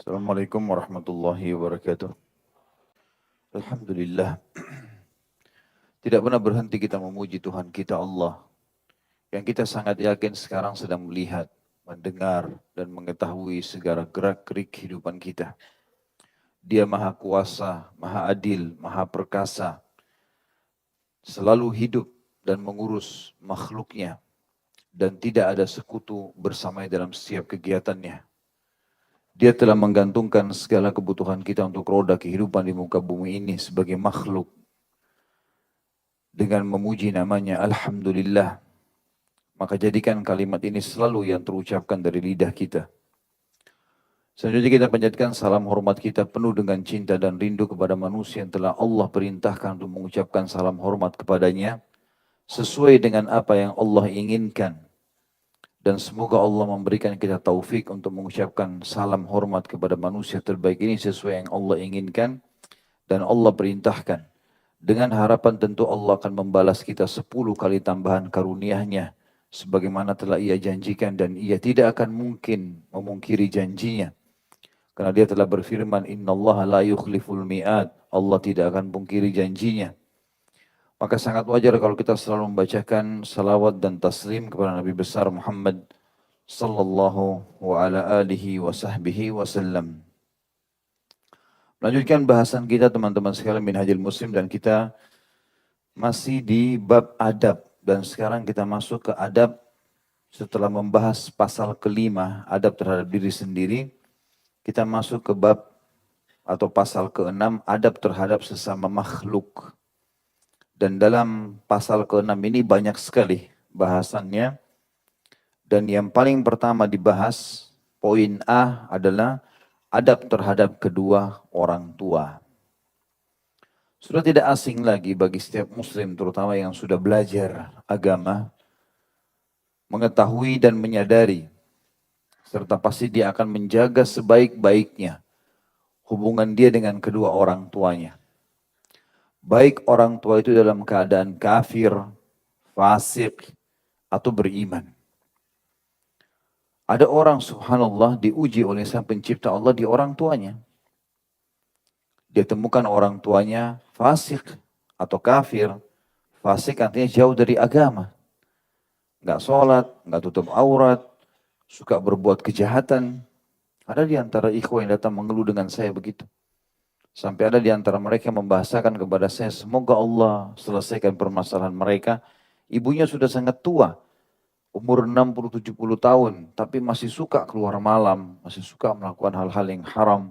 Assalamualaikum warahmatullahi wabarakatuh. Alhamdulillah, tidak pernah berhenti kita memuji Tuhan kita Allah, yang kita sangat yakin sekarang sedang melihat, mendengar, dan mengetahui segala gerak-gerik kehidupan kita. Dia maha kuasa, maha adil, maha perkasa, selalu hidup dan mengurus makhluknya, dan tidak ada sekutu bersamanya dalam setiap kegiatannya. Dia telah menggantungkan segala kebutuhan kita untuk roda kehidupan di muka bumi ini sebagai makhluk dengan memuji namanya Alhamdulillah. Maka jadikan kalimat ini selalu yang terucapkan dari lidah kita. Selanjutnya kita panjatkan salam hormat kita penuh dengan cinta dan rindu kepada manusia yang telah Allah perintahkan untuk mengucapkan salam hormat kepadanya sesuai dengan apa yang Allah inginkan. Dan semoga Allah memberikan kita taufik untuk mengucapkan salam hormat kepada manusia terbaik ini sesuai yang Allah inginkan dan Allah perintahkan. Dengan harapan tentu Allah akan membalas kita 10 kali tambahan karunia-Nya sebagaimana telah Ia janjikan, dan Ia tidak akan mungkin memungkiri janjinya. Karena Dia telah berfirman, Innallaha la yukhliful mi'ad. Allah tidak akan pungkiri janjinya. Maka sangat wajar kalau kita selalu membacakan salawat dan taslim kepada Nabi besar Muhammad sallallahu wa ala alihi wa sahbihi wasallam. Melanjutkan bahasan kita teman-teman sekalian Minhajul Muslim, dan kita masih di bab adab, dan sekarang kita masuk ke adab setelah membahas pasal kelima, adab terhadap diri sendiri. Kita masuk ke bab atau pasal keenam, adab terhadap sesama makhluk. Dan dalam pasal keenam ini banyak sekali bahasannya. Dan yang paling pertama dibahas, poin A adalah adab terhadap kedua orang tua. Sudah tidak asing lagi bagi setiap muslim, terutama yang sudah belajar agama, mengetahui dan menyadari, serta pasti dia akan menjaga sebaik-baiknya hubungan dia dengan kedua orang tuanya. Baik orang tua itu dalam keadaan kafir, fasik, atau beriman. Ada orang subhanallah diuji oleh sang pencipta Allah di orang tuanya. Dia temukan orang tuanya fasik atau kafir. Fasik artinya jauh dari agama. Nggak sholat, nggak tutup aurat, suka berbuat kejahatan. Ada di antara ikhwan yang datang mengeluh dengan saya begitu. Sampai ada di antara mereka membahasakan kepada saya, semoga Allah selesaikan permasalahan mereka. Ibunya sudah sangat tua, umur 60-70 tahun, tapi masih suka keluar malam, masih suka melakukan hal-hal yang haram,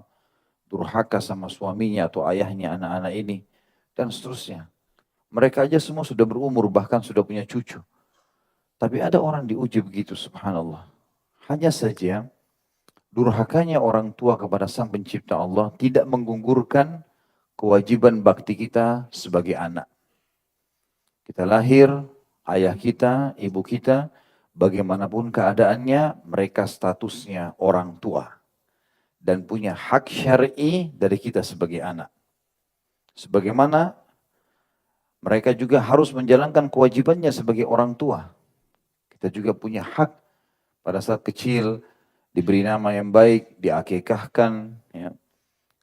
durhaka sama suaminya atau ayahnya, anak-anak ini, dan seterusnya. Mereka aja semua sudah berumur, bahkan sudah punya cucu. Tapi ada orang diuji begitu, subhanallah. Hanya saja, durhakanya orang tua kepada sang pencipta Allah tidak menggugurkan kewajiban bakti kita sebagai anak. Kita lahir, ayah kita, ibu kita, bagaimanapun keadaannya, mereka statusnya orang tua. Dan punya hak syar'i dari kita sebagai anak. Sebagaimana mereka juga harus menjalankan kewajibannya sebagai orang tua. Kita juga punya hak pada saat kecil, diberi nama yang baik, diakikahkan, ya.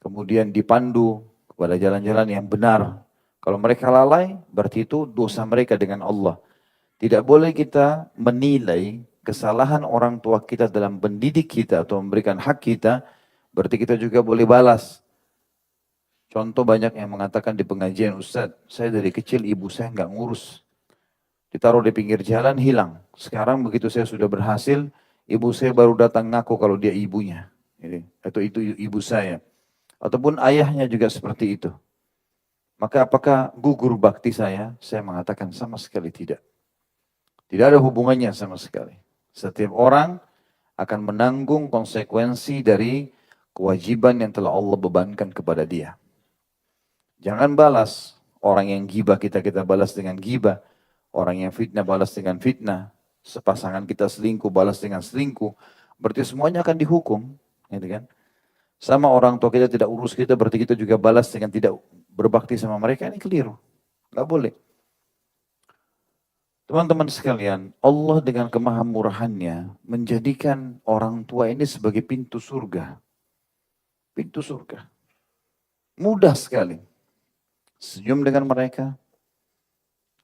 Kemudian dipandu kepada jalan-jalan yang benar. Kalau mereka lalai, berarti itu dosa mereka dengan Allah. Tidak boleh kita menilai kesalahan orang tua kita dalam pendidik kita atau memberikan hak kita, berarti kita juga boleh balas. Contoh banyak yang mengatakan di pengajian, Ustaz, saya dari kecil ibu saya nggak ngurus. Ditaruh di pinggir jalan, hilang. Sekarang begitu saya sudah berhasil, ibu saya baru datang ngaku kalau dia ibunya. Atau itu ibu saya. Ataupun ayahnya juga seperti itu. Maka apakah gugur bakti saya? Saya mengatakan sama sekali tidak. Tidak ada hubungannya sama sekali. Setiap orang akan menanggung konsekuensi dari kewajiban yang telah Allah bebankan kepada dia. Jangan balas. Orang yang gibah kita balas dengan gibah. Orang yang fitnah balas dengan fitnah. Sepasangan kita selingkuh balas dengan selingkuh. Berarti semuanya akan dihukum. Gitu kan? Sama orang tua kita tidak urus kita, berarti kita juga balas dengan tidak berbakti sama mereka. Ini keliru. Nggak boleh. Teman-teman sekalian, Allah dengan kemahamurahannya menjadikan orang tua ini sebagai pintu surga. pintu surga. Mudah sekali. Senyum dengan mereka,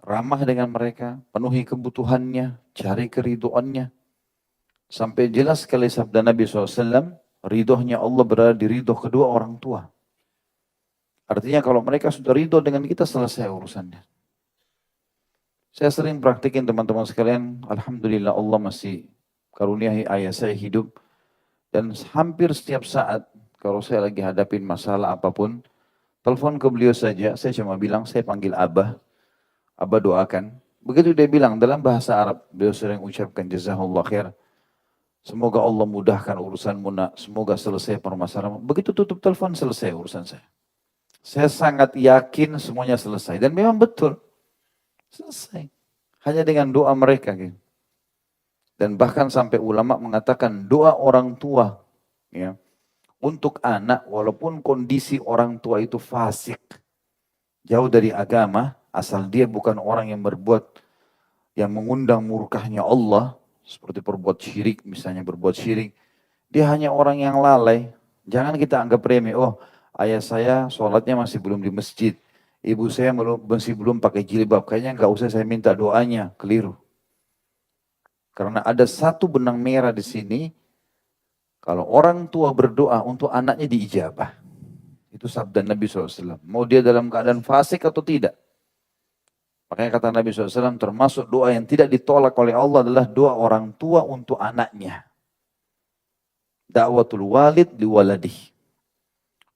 ramah dengan mereka, penuhi kebutuhannya, cari keriduannya. Sampai jelas sekali sabda Nabi SAW, ridhonya Allah berada di ridho kedua orang tua. Artinya kalau mereka sudah ridho dengan kita, selesai urusannya. Saya sering praktikin teman-teman sekalian, Alhamdulillah Allah masih karuniai ayah saya hidup. Dan hampir setiap saat, kalau saya lagi hadapin masalah apapun, telepon ke beliau saja, saya cuma bilang, saya panggil Abah, Abah doakan. Begitu dia bilang, dalam bahasa Arab, beliau sering ucapkan, Jazakallah khair. Semoga Allah mudahkan urusanmu nak, semoga selesai permasalahanmu. Begitu tutup telepon, selesai urusan saya. Saya sangat yakin semuanya selesai. Dan memang betul, selesai. Hanya dengan doa mereka. Gitu. Dan bahkan sampai ulama mengatakan doa orang tua ya, untuk anak walaupun kondisi orang tua itu fasik, jauh dari agama, asal dia bukan orang yang berbuat, yang mengundang murkahnya Allah, seperti berbuat syirik, misalnya berbuat syirik, dia hanya orang yang lalai. Jangan kita anggap remeh, oh ayah saya sholatnya masih belum di masjid, ibu saya masih belum pakai jilbab, kayaknya nggak usah saya minta doanya, keliru. Karena ada satu benang merah di sini, kalau orang tua berdoa untuk anaknya diijabah. Itu sabda Nabi SAW. Mau dia dalam keadaan fasik atau tidak. Makanya kata Nabi SAW, termasuk doa yang tidak ditolak oleh Allah adalah doa orang tua untuk anaknya. Da'watul walid liwaladih.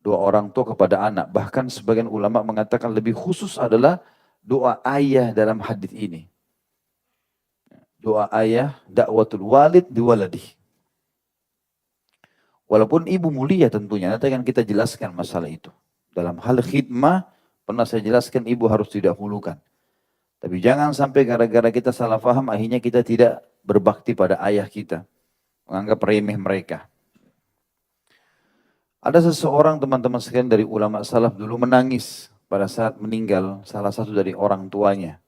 Doa orang tua kepada anak. Bahkan sebagian ulama mengatakan lebih khusus adalah doa ayah dalam hadis ini. Doa ayah, da'watul walid liwaladih. Walaupun ibu mulia tentunya, nanti akan kita jelaskan masalah itu. Dalam hal khidmah, pernah saya jelaskan ibu harus didahulukan. Tapi jangan sampai gara-gara kita salah faham, akhirnya kita tidak berbakti pada ayah kita. Menganggap remeh mereka. Ada seseorang teman-teman sekalian dari ulama salaf dulu menangis pada saat meninggal salah satu dari orang tuanya.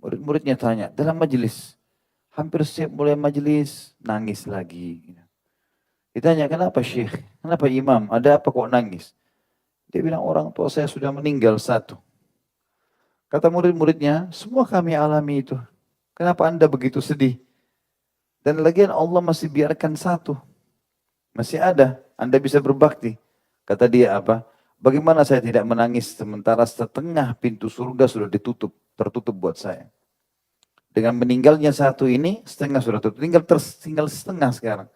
Murid-muridnya tanya, dalam majelis, hampir setiap mulai majelis, nangis lagi. Ditanya, kenapa Syekh? Kenapa Imam? Ada apa kok nangis? Dia bilang, orang tua saya sudah meninggal satu. Kata murid-muridnya, semua kami alami itu. Kenapa Anda begitu sedih? Dan lagian Allah masih biarkan satu. Masih ada, Anda bisa berbakti. Kata dia apa? Bagaimana saya tidak menangis sementara setengah pintu surga sudah ditutup, tertutup buat saya. Dengan meninggalnya satu ini, setengah sudah tutup. Tinggal setengah sekarang.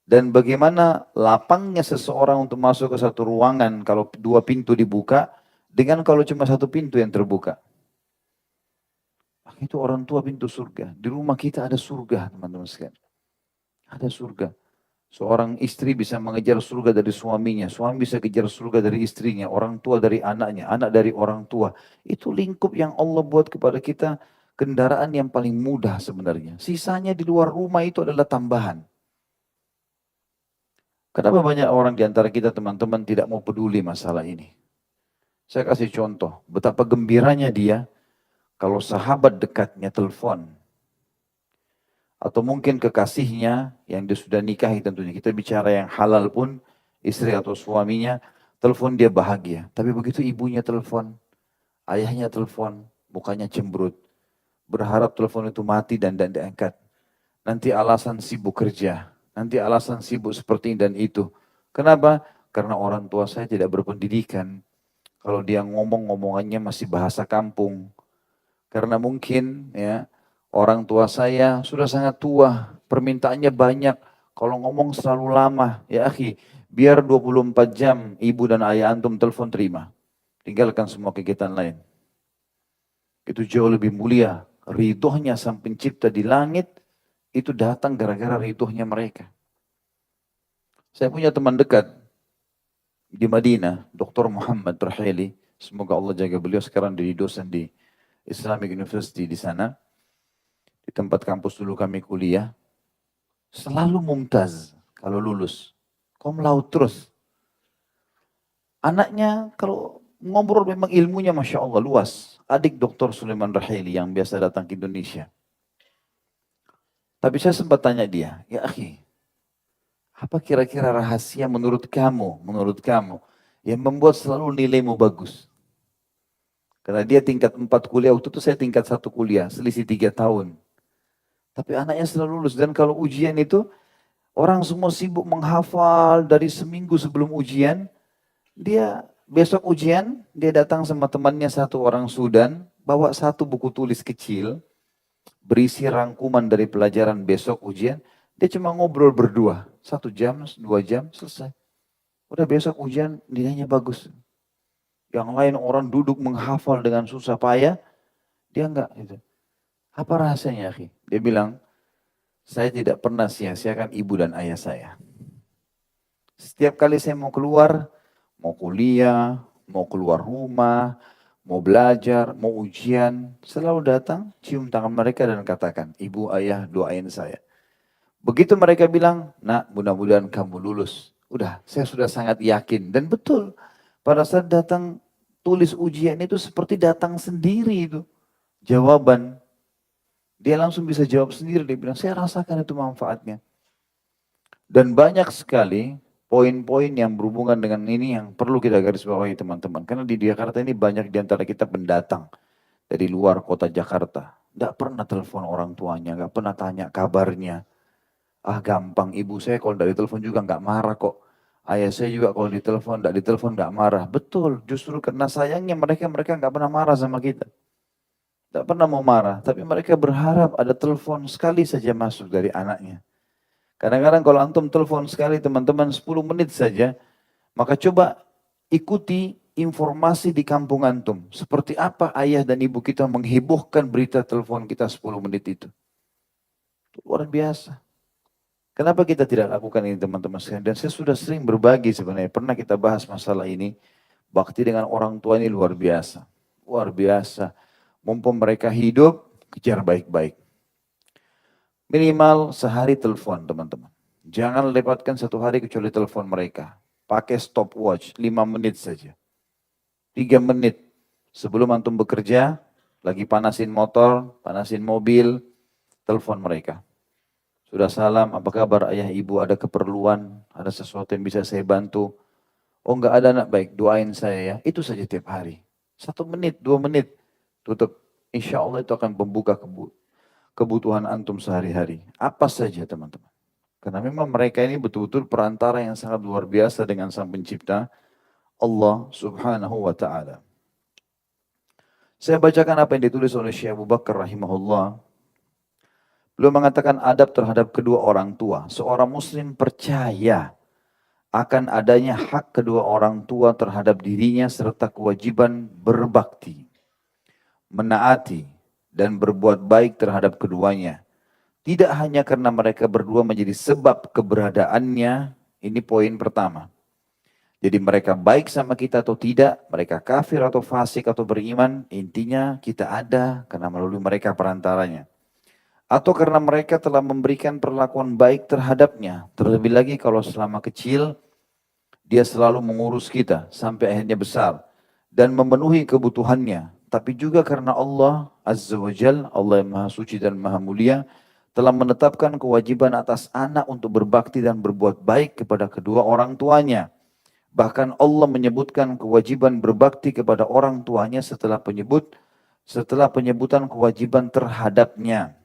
Dan bagaimana lapangnya seseorang untuk masuk ke satu ruangan kalau dua pintu dibuka, dengan kalau cuma satu pintu yang terbuka. Itu orang tua pintu surga. Di rumah kita ada surga, teman-teman sekalian. Ada surga. Seorang istri bisa mengejar surga dari suaminya, suami bisa kejar surga dari istrinya, orang tua dari anaknya, anak dari orang tua. Itu lingkup yang Allah buat kepada kita, kendaraan yang paling mudah sebenarnya. Sisanya di luar rumah itu adalah tambahan. Kenapa banyak orang di antara kita teman-teman tidak mau peduli masalah ini? Saya kasih contoh, betapa gembiranya dia kalau sahabat dekatnya telepon. Atau mungkin kekasihnya yang dia sudah nikahi tentunya. Kita bicara yang halal pun, istri atau suaminya, telepon dia bahagia. Tapi begitu ibunya telepon, ayahnya telepon, mukanya cemberut. Berharap telepon itu mati dan diangkat. Nanti alasan sibuk kerja, nanti alasan sibuk seperti ini dan itu. Kenapa? Karena orang tua saya tidak berpendidikan. Kalau dia ngomong-ngomongannya masih bahasa kampung. Karena mungkin ya orang tua saya sudah sangat tua, permintaannya banyak. Kalau ngomong selalu lama, ya akhi, biar 24 jam ibu dan ayah antum telepon terima. Tinggalkan semua kegiatan lain. Itu jauh lebih mulia. Ridhonya sang pencipta di langit, itu datang gara-gara ridhonya mereka. Saya punya teman dekat di Madinah, Dr. Muhammad Raheli. Semoga Allah jaga beliau, sekarang jadi dosen di Islamic University di sana. Di tempat kampus dulu kami kuliah, selalu mumtaz kalau lulus. Cum laude terus. Anaknya kalau ngobrol memang ilmunya Masya Allah luas. Adik Dr. Sulaiman Raheli yang biasa datang ke Indonesia. Tapi saya sempat tanya dia, ya akhi, Apa kira-kira rahasia menurut kamu yang membuat selalu nilaimu bagus? Karena dia tingkat 4 kuliah, waktu itu saya tingkat 1 kuliah, selisih 3 tahun. Tapi anaknya selalu lulus. Dan kalau ujian itu, orang semua sibuk menghafal dari seminggu sebelum ujian. Dia besok ujian, dia datang sama temannya satu orang Sudan, bawa satu buku tulis kecil, berisi rangkuman dari pelajaran besok ujian. Dia cuma ngobrol berdua, 1 jam, 2 jam, selesai. Udah besok ujian, nilainya bagus. Yang lain orang duduk menghafal dengan susah payah, dia enggak. Gitu. Apa rahasianya, akhi? Dia bilang, saya tidak pernah sia-siakan ibu dan ayah saya. Setiap kali saya mau keluar, mau kuliah, mau keluar rumah, mau belajar, mau ujian, selalu datang, cium tangan mereka dan katakan, ibu, ayah, doain saya. Begitu mereka bilang, nak, mudah-mudahan kamu lulus. Udah, saya sudah sangat yakin. Dan betul, pada saat datang tulis ujian itu seperti datang sendiri itu. Jawaban. Dia langsung bisa jawab sendiri. Dia bilang, saya rasakan itu manfaatnya. Dan banyak sekali poin-poin yang berhubungan dengan ini yang perlu kita garis bawahi teman-teman. Karena di Jakarta ini banyak di antara kita pendatang dari luar kota Jakarta. Tidak pernah telepon orang tuanya, nggak pernah tanya kabarnya. Ah gampang, ibu saya kalau tidak ditelepon juga nggak marah kok. Ayah saya juga kalau ditelepon, tidak ditelepon nggak marah. Betul, justru karena sayangnya mereka nggak pernah marah sama kita. Tidak pernah mau marah, tapi mereka berharap ada telepon sekali saja masuk dari anaknya. Kadang-kadang kalau antum telepon sekali teman-teman 10 menit saja, maka coba ikuti informasi di kampung antum. Seperti apa ayah dan ibu kita menghebohkan berita telepon kita 10 menit itu. Itu luar biasa. Kenapa kita tidak lakukan ini teman-teman sekalian? Dan saya sudah sering berbagi sebenarnya. Pernah kita bahas masalah ini. Bakti dengan orang tua ini luar biasa. Luar biasa. Mumpung mereka hidup, kejar baik-baik. Minimal sehari telepon teman-teman. Jangan lewatkan 1 hari kecuali telepon mereka. Pakai stopwatch 5 menit saja. 3 menit sebelum antum bekerja, lagi panasin motor, panasin mobil, telepon mereka. Sudah salam, apa kabar ayah ibu, ada keperluan, ada sesuatu yang bisa saya bantu. Oh enggak ada nak, baik doain saya ya. Itu saja tiap hari. 1 menit, 2 menit, tutup. Insya Allah itu akan membuka kebutuhan antum sehari-hari. Apa saja teman-teman. Karena memang mereka ini betul-betul perantara yang sangat luar biasa dengan sang pencipta Allah subhanahu wa ta'ala. Saya bacakan apa yang ditulis oleh Syekh Abu Bakar rahimahullah. Beliau mengatakan adab terhadap kedua orang tua. Seorang muslim percaya akan adanya hak kedua orang tua terhadap dirinya serta kewajiban berbakti, menaati, dan berbuat baik terhadap keduanya. Tidak hanya karena mereka berdua menjadi sebab keberadaannya, ini poin pertama. Jadi mereka baik sama kita atau tidak, mereka kafir atau fasik atau beriman, intinya kita ada karena melalui mereka perantaranya. Atau karena mereka telah memberikan perlakuan baik terhadapnya. Terlebih lagi kalau selama kecil, dia selalu mengurus kita sampai akhirnya besar. Dan memenuhi kebutuhannya. Tapi juga karena Allah Azza wa Jal, Allah yang Maha Suci dan Maha Mulia, telah menetapkan kewajiban atas anak untuk berbakti dan berbuat baik kepada kedua orang tuanya. Bahkan Allah menyebutkan kewajiban berbakti kepada orang tuanya setelah penyebutan kewajiban terhadapnya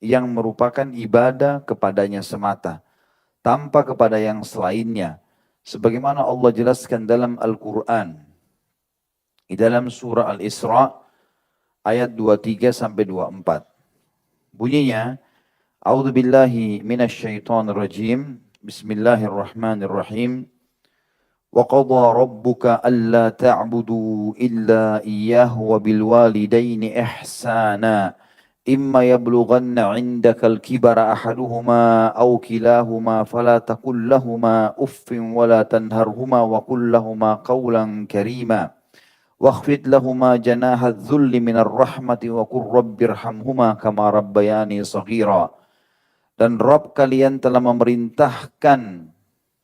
yang merupakan ibadah kepadanya semata, tanpa kepada yang selainnya. Sebagaimana Allah jelaskan dalam Al-Quran, di dalam surah Al-Isra, ayat 23 sampai 24. Bunyinya, A'udzu billahi minasyaitonir rajim. Bismillahirrahmanirrahim. Wa qadha rabbuka alla ta'budu illa iyyahu wa bil walidaini ihsana. إما يبلغن عندك الكبر أحدهما أو كلاهما فلا تقل لهما أف ولا تنهرهما وقل لهما قولا كريما واخفض لهما جناح الذل من الرحمة وقل رب ارحمهما كما ربياني صغيرا. Dan Rabb kalian telah memerintahkan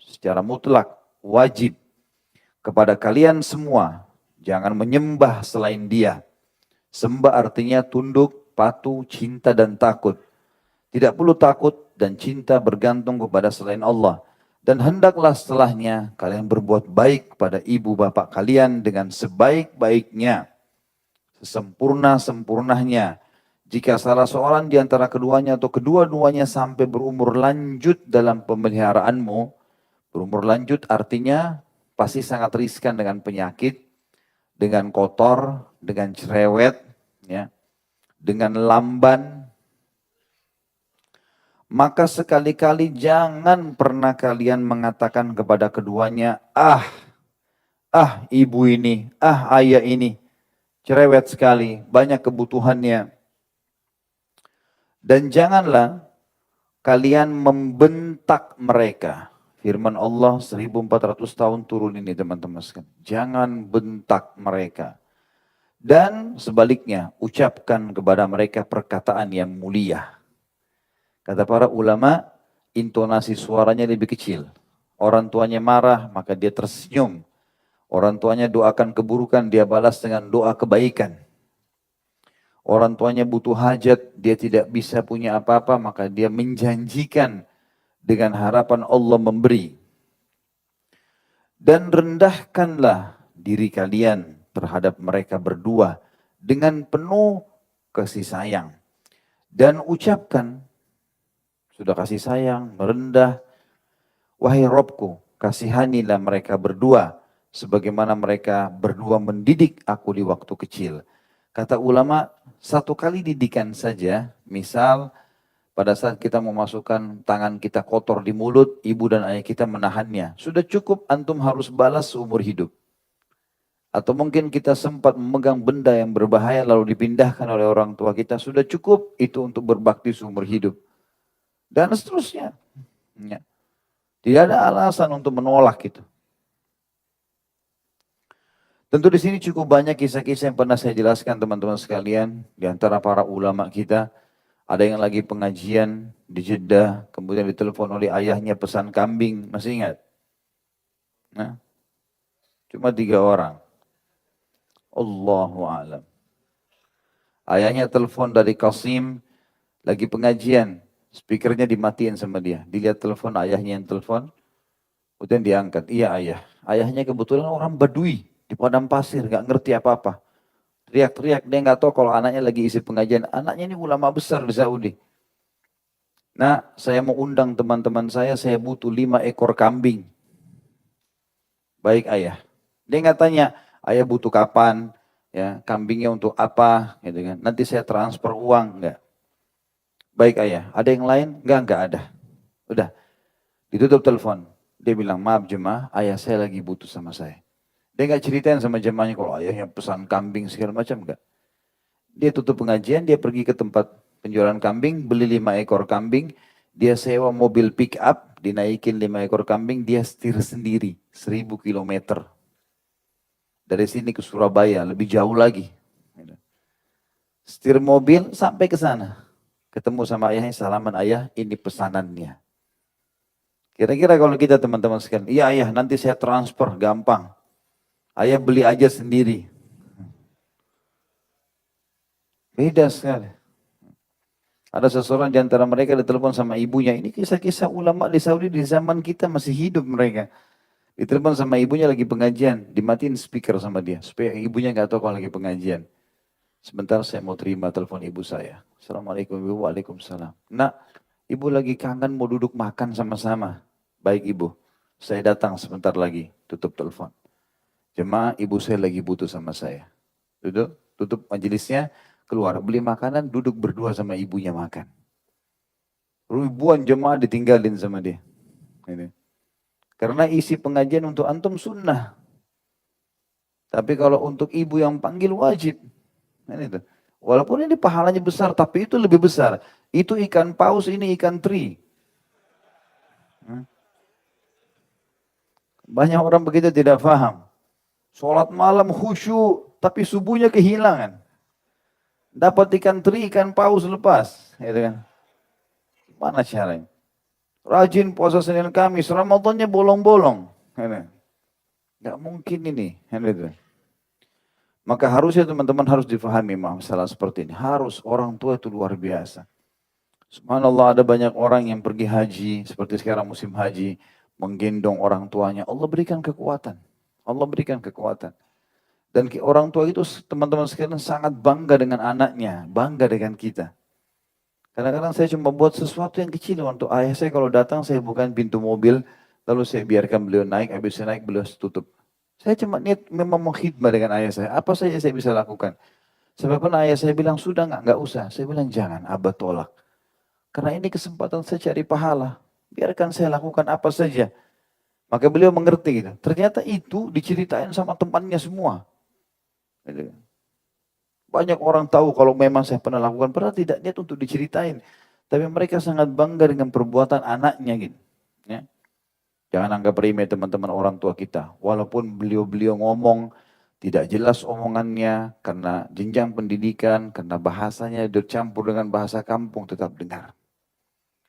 secara mutlak, wajib kepada kalian semua, jangan menyembah selain Dia. Sembah artinya tunduk, patuh, cinta dan takut. Tidak perlu takut dan cinta bergantung kepada selain Allah. Dan hendaklah setelahnya kalian berbuat baik kepada ibu bapak kalian dengan sebaik-baiknya, sesempurna-sempurnanya. Jika salah seorang di antara keduanya atau kedua-duanya sampai berumur lanjut dalam pemeliharaanmu, berumur lanjut artinya pasti sangat riskan dengan penyakit, dengan kotor, dengan cerewet, ya, dengan lamban, maka sekali-kali jangan pernah kalian mengatakan kepada keduanya, ibu ini, ayah ini, cerewet sekali, banyak kebutuhannya. Dan janganlah kalian membentak mereka. Firman Allah 1400 tahun turun ini teman-teman sekalian. Jangan bentak mereka. Dan sebaliknya, ucapkan kepada mereka perkataan yang mulia. Kata para ulama, intonasi suaranya lebih kecil. Orang tuanya marah, maka dia tersenyum. Orang tuanya doakan keburukan, dia balas dengan doa kebaikan. Orang tuanya butuh hajat, dia tidak bisa punya apa-apa, maka dia menjanjikan dengan harapan Allah memberi. Dan rendahkanlah diri kalian terhadap mereka berdua dengan penuh kasih sayang. Dan ucapkan, sudah kasih sayang, merendah, wahai Robku, kasihanilah mereka berdua, sebagaimana mereka berdua mendidik aku di waktu kecil. Kata ulama, satu kali didikan saja, misal pada saat kita memasukkan tangan kita kotor di mulut, ibu dan ayah kita menahannya. Sudah cukup antum harus balas seumur hidup. Atau mungkin kita sempat memegang benda yang berbahaya lalu dipindahkan oleh orang tua kita. Sudah cukup itu untuk berbakti seumur hidup. Dan seterusnya. Ya. Tidak ada alasan untuk menolak itu. Tentu di sini cukup banyak kisah-kisah yang pernah saya jelaskan teman-teman sekalian. Di antara para ulama kita. Ada yang lagi pengajian di Jeddah. Kemudian ditelepon oleh ayahnya pesan kambing. Masih ingat? Nah, cuma 3 orang. Allahu a'lam. Ayahnya telepon dari Qasim. Lagi pengajian. Speakernya dimatiin sama dia. Dilihat telepon, ayahnya yang telepon. Kemudian diangkat. Iya ayah. Ayahnya kebetulan orang Badui. Di padang pasir. Gak ngerti apa-apa. Teriak-teriak. Dia gak tahu kalau anaknya lagi isi pengajian. Anaknya ini ulama besar di Saudi. Nah, saya mau undang teman-teman saya butuh 5 ekor kambing. Baik ayah. Dia nggak tanya, ayah butuh kapan, ya kambingnya untuk apa, gitu kan. Nanti saya transfer uang, enggak. Baik ayah, ada yang lain? Enggak ada. Udah, ditutup telepon. Dia bilang, maaf jemaah, ayah saya lagi butuh sama saya. Dia nggak ceritain sama jemaahnya kalau ayahnya pesan kambing segala macam, enggak. Dia tutup pengajian, dia pergi ke tempat penjualan kambing, beli 5 ekor kambing, dia sewa mobil pick up, dinaikin 5 ekor kambing, dia setir sendiri, 1000 kilometer. Dari sini ke Surabaya, lebih jauh lagi. Setir mobil sampai ke sana. Ketemu sama ayahnya, salaman ayah, ini pesanannya. Kira-kira kalau kita teman-teman sekalian, iya ayah nanti saya transfer, gampang. Ayah beli aja sendiri. Beda sekali. Ada seseorang di antara mereka ditelepon sama ibunya. Ini kisah-kisah ulama di Saudi di zaman kita masih hidup mereka. Ditelepon sama ibunya lagi pengajian. Dimatiin speaker sama dia. Supaya ibunya nggak tahu kalau lagi pengajian. Sebentar saya mau terima telepon ibu saya. Assalamualaikum ibu. Waalaikumsalam. Nak, ibu lagi kangen mau duduk makan sama-sama. Baik ibu. Saya datang sebentar lagi. Tutup telepon. Jemaah ibu saya lagi butuh sama saya. Duduk. Tutup majelisnya. Keluar, beli makanan, duduk berdua sama ibunya makan. Ribuan jemaah ditinggalin sama dia. Ini. Karena isi pengajian untuk antum sunnah. Tapi kalau untuk ibu yang panggil wajib. Ini tuh. Walaupun ini pahalanya besar, tapi itu lebih besar. Itu ikan paus, ini ikan teri. Banyak orang begitu tidak paham. Sholat malam khusyuk, tapi subuhnya kehilangan. Dapat ikan teri, ikan paus lepas. Gitu kan. Mana caranya? Rajin puasa Senin Kamis, Ramadannya bolong-bolong. Gak mungkin ini. Gitu. Maka harusnya teman-teman harus difahami masalah seperti ini. Harus, orang tua itu luar biasa. Subhanallah ada banyak orang yang pergi haji, seperti sekarang musim haji. menggendong orang tuanya. Allah berikan kekuatan. Allah berikan kekuatan. Dan orang tua itu teman-teman sekalian sangat bangga dengan anaknya, bangga dengan kita. Kadang-kadang saya cuma buat sesuatu yang kecil untuk ayah saya, kalau datang saya bukain pintu mobil, lalu saya biarkan beliau naik, habis saya naik beliau tutup. Saya cuma niat memang menghidmah dengan ayah saya, apa saja saya bisa lakukan. Sebab pernah ayah saya bilang, sudah nggak usah. Saya bilang jangan, abah tolak. Karena ini kesempatan saya cari pahala. Biarkan saya lakukan apa saja. Maka beliau mengerti gitu. Ternyata itu diceritain sama temannya semua. Gitu. Banyak orang tahu kalau memang saya pernah lakukan, padahal tidak niat untuk diceritain. Tapi mereka sangat bangga dengan perbuatan anaknya gitu. Ya. Jangan anggap remeh teman-teman orang tua kita. Walaupun beliau-beliau ngomong tidak jelas omongannya, karena jenjang pendidikan, karena bahasanya bercampur dengan bahasa kampung, tetap dengar.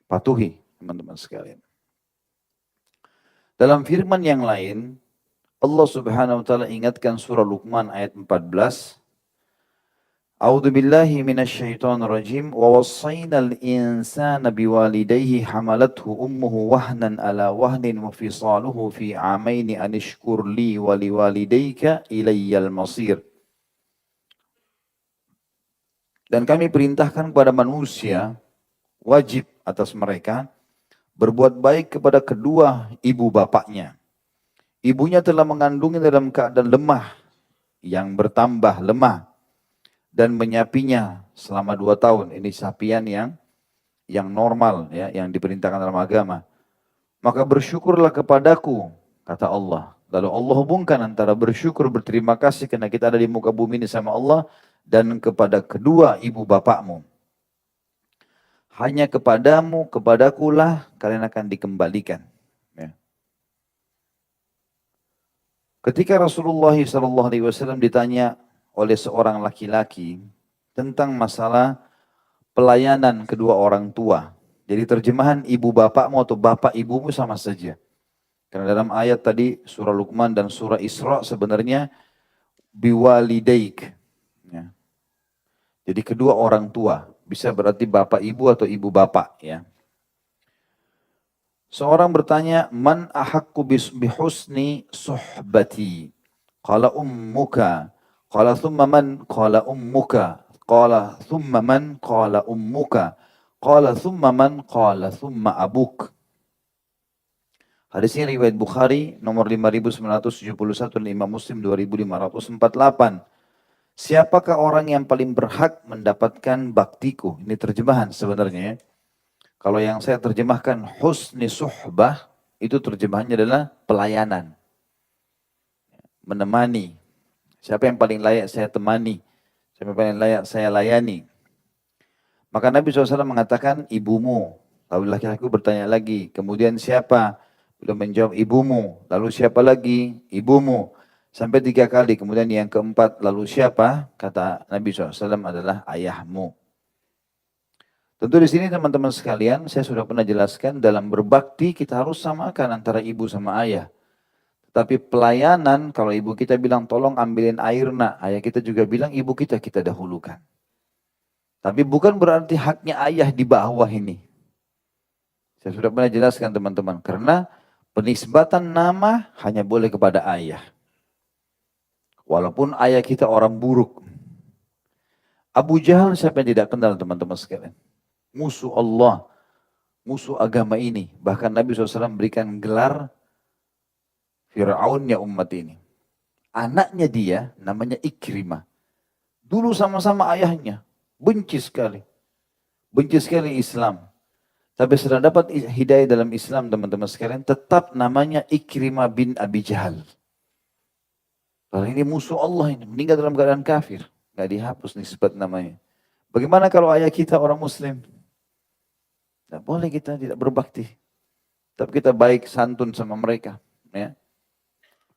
Patuhi teman-teman sekalian. Dalam firman yang lain, Allah Subhanahu wa taala ingatkan surah Luqman ayat 14. A'udzu billahi minasyaitonir rajim wa wassayna al-insana biwalidayhi hamalathu ummuhu wahnan ala wahnin wa fisaluhu fi amaini an ishkur li wa liwalidayka ilayyal masir. Dan kami perintahkan kepada manusia wajib atas mereka berbuat baik kepada kedua ibu bapaknya. Ibunya telah mengandungnya dalam keadaan lemah yang bertambah lemah dan menyapinya selama 2 tahun. Ini sapian yang normal ya, yang diperintahkan dalam agama. Maka bersyukurlah kepadaku, kata Allah. Lalu Allah hubungkan antara bersyukur, berterima kasih karena kita ada di muka bumi ini sama Allah, dan kepada kedua ibu bapakmu. Hanya kepadamu, kepadakulah kalian akan dikembalikan. Ya. Ketika Rasulullah SAW ditanya oleh seorang laki-laki tentang masalah pelayanan kedua orang tua. Jadi terjemahan ibu bapakmu atau bapak ibumu sama saja. Karena dalam ayat tadi surah Luqman dan surah Isra sebenarnya biwalidaik. Ya. Jadi kedua orang tua. Bisa berarti bapak ibu atau ibu bapak. Ya. Seorang bertanya, man ahakku bihusni suhbati? Qala ummuka. Qala thumma man? Qala ummuka. Qala thumma man? Qala ummuka. Qala thumma man? Qala thumma abuk. Hadis ini riwayat Bukhari nomor 5971 dan Imam Muslim 2548. Siapakah orang yang paling berhak mendapatkan baktiku? Ini terjemahan sebenarnya ya. Kalau yang saya terjemahkan husni suhbah, itu terjemahannya adalah pelayanan. Menemani. Siapa yang paling layak saya temani? Siapa yang paling layak saya layani? Maka Nabi SAW mengatakan ibumu. Lalu laki-laki bertanya lagi, kemudian siapa? Beliau menjawab ibumu. Lalu siapa lagi? Ibumu. Sampai 3 kali. Kemudian yang keempat, lalu siapa? Kata Nabi SAW adalah ayahmu. Tentu di sini teman-teman sekalian, saya sudah pernah jelaskan dalam berbakti kita harus samakan antara ibu sama ayah. Tapi pelayanan, kalau ibu kita bilang tolong ambilin air nak, ayah kita juga bilang ibu kita dahulukan. Tapi bukan berarti haknya ayah di bawah ini. Saya sudah pernah jelaskan teman-teman, karena penisbatan nama hanya boleh kepada ayah. Walaupun ayah kita orang buruk. Abu Jahal siapa yang tidak kenal teman-teman sekalian? Musuh Allah, musuh agama ini. Bahkan Nabi SAW berikan gelar Fir'aunnya umat ini. Anaknya dia namanya Ikrimah. Dulu sama-sama ayahnya. Benci sekali. Benci sekali Islam. Tapi setelah dapat hidayah dalam Islam teman-teman sekalian, tetap namanya Ikrimah bin Abi Jahal. Karena ini musuh Allah ini, meninggal dalam keadaan kafir. Gak dihapus nisbat namanya. Bagaimana kalau ayah kita orang Muslim? Tidak boleh kita tidak berbakti. Tapi kita baik santun sama mereka. Ya.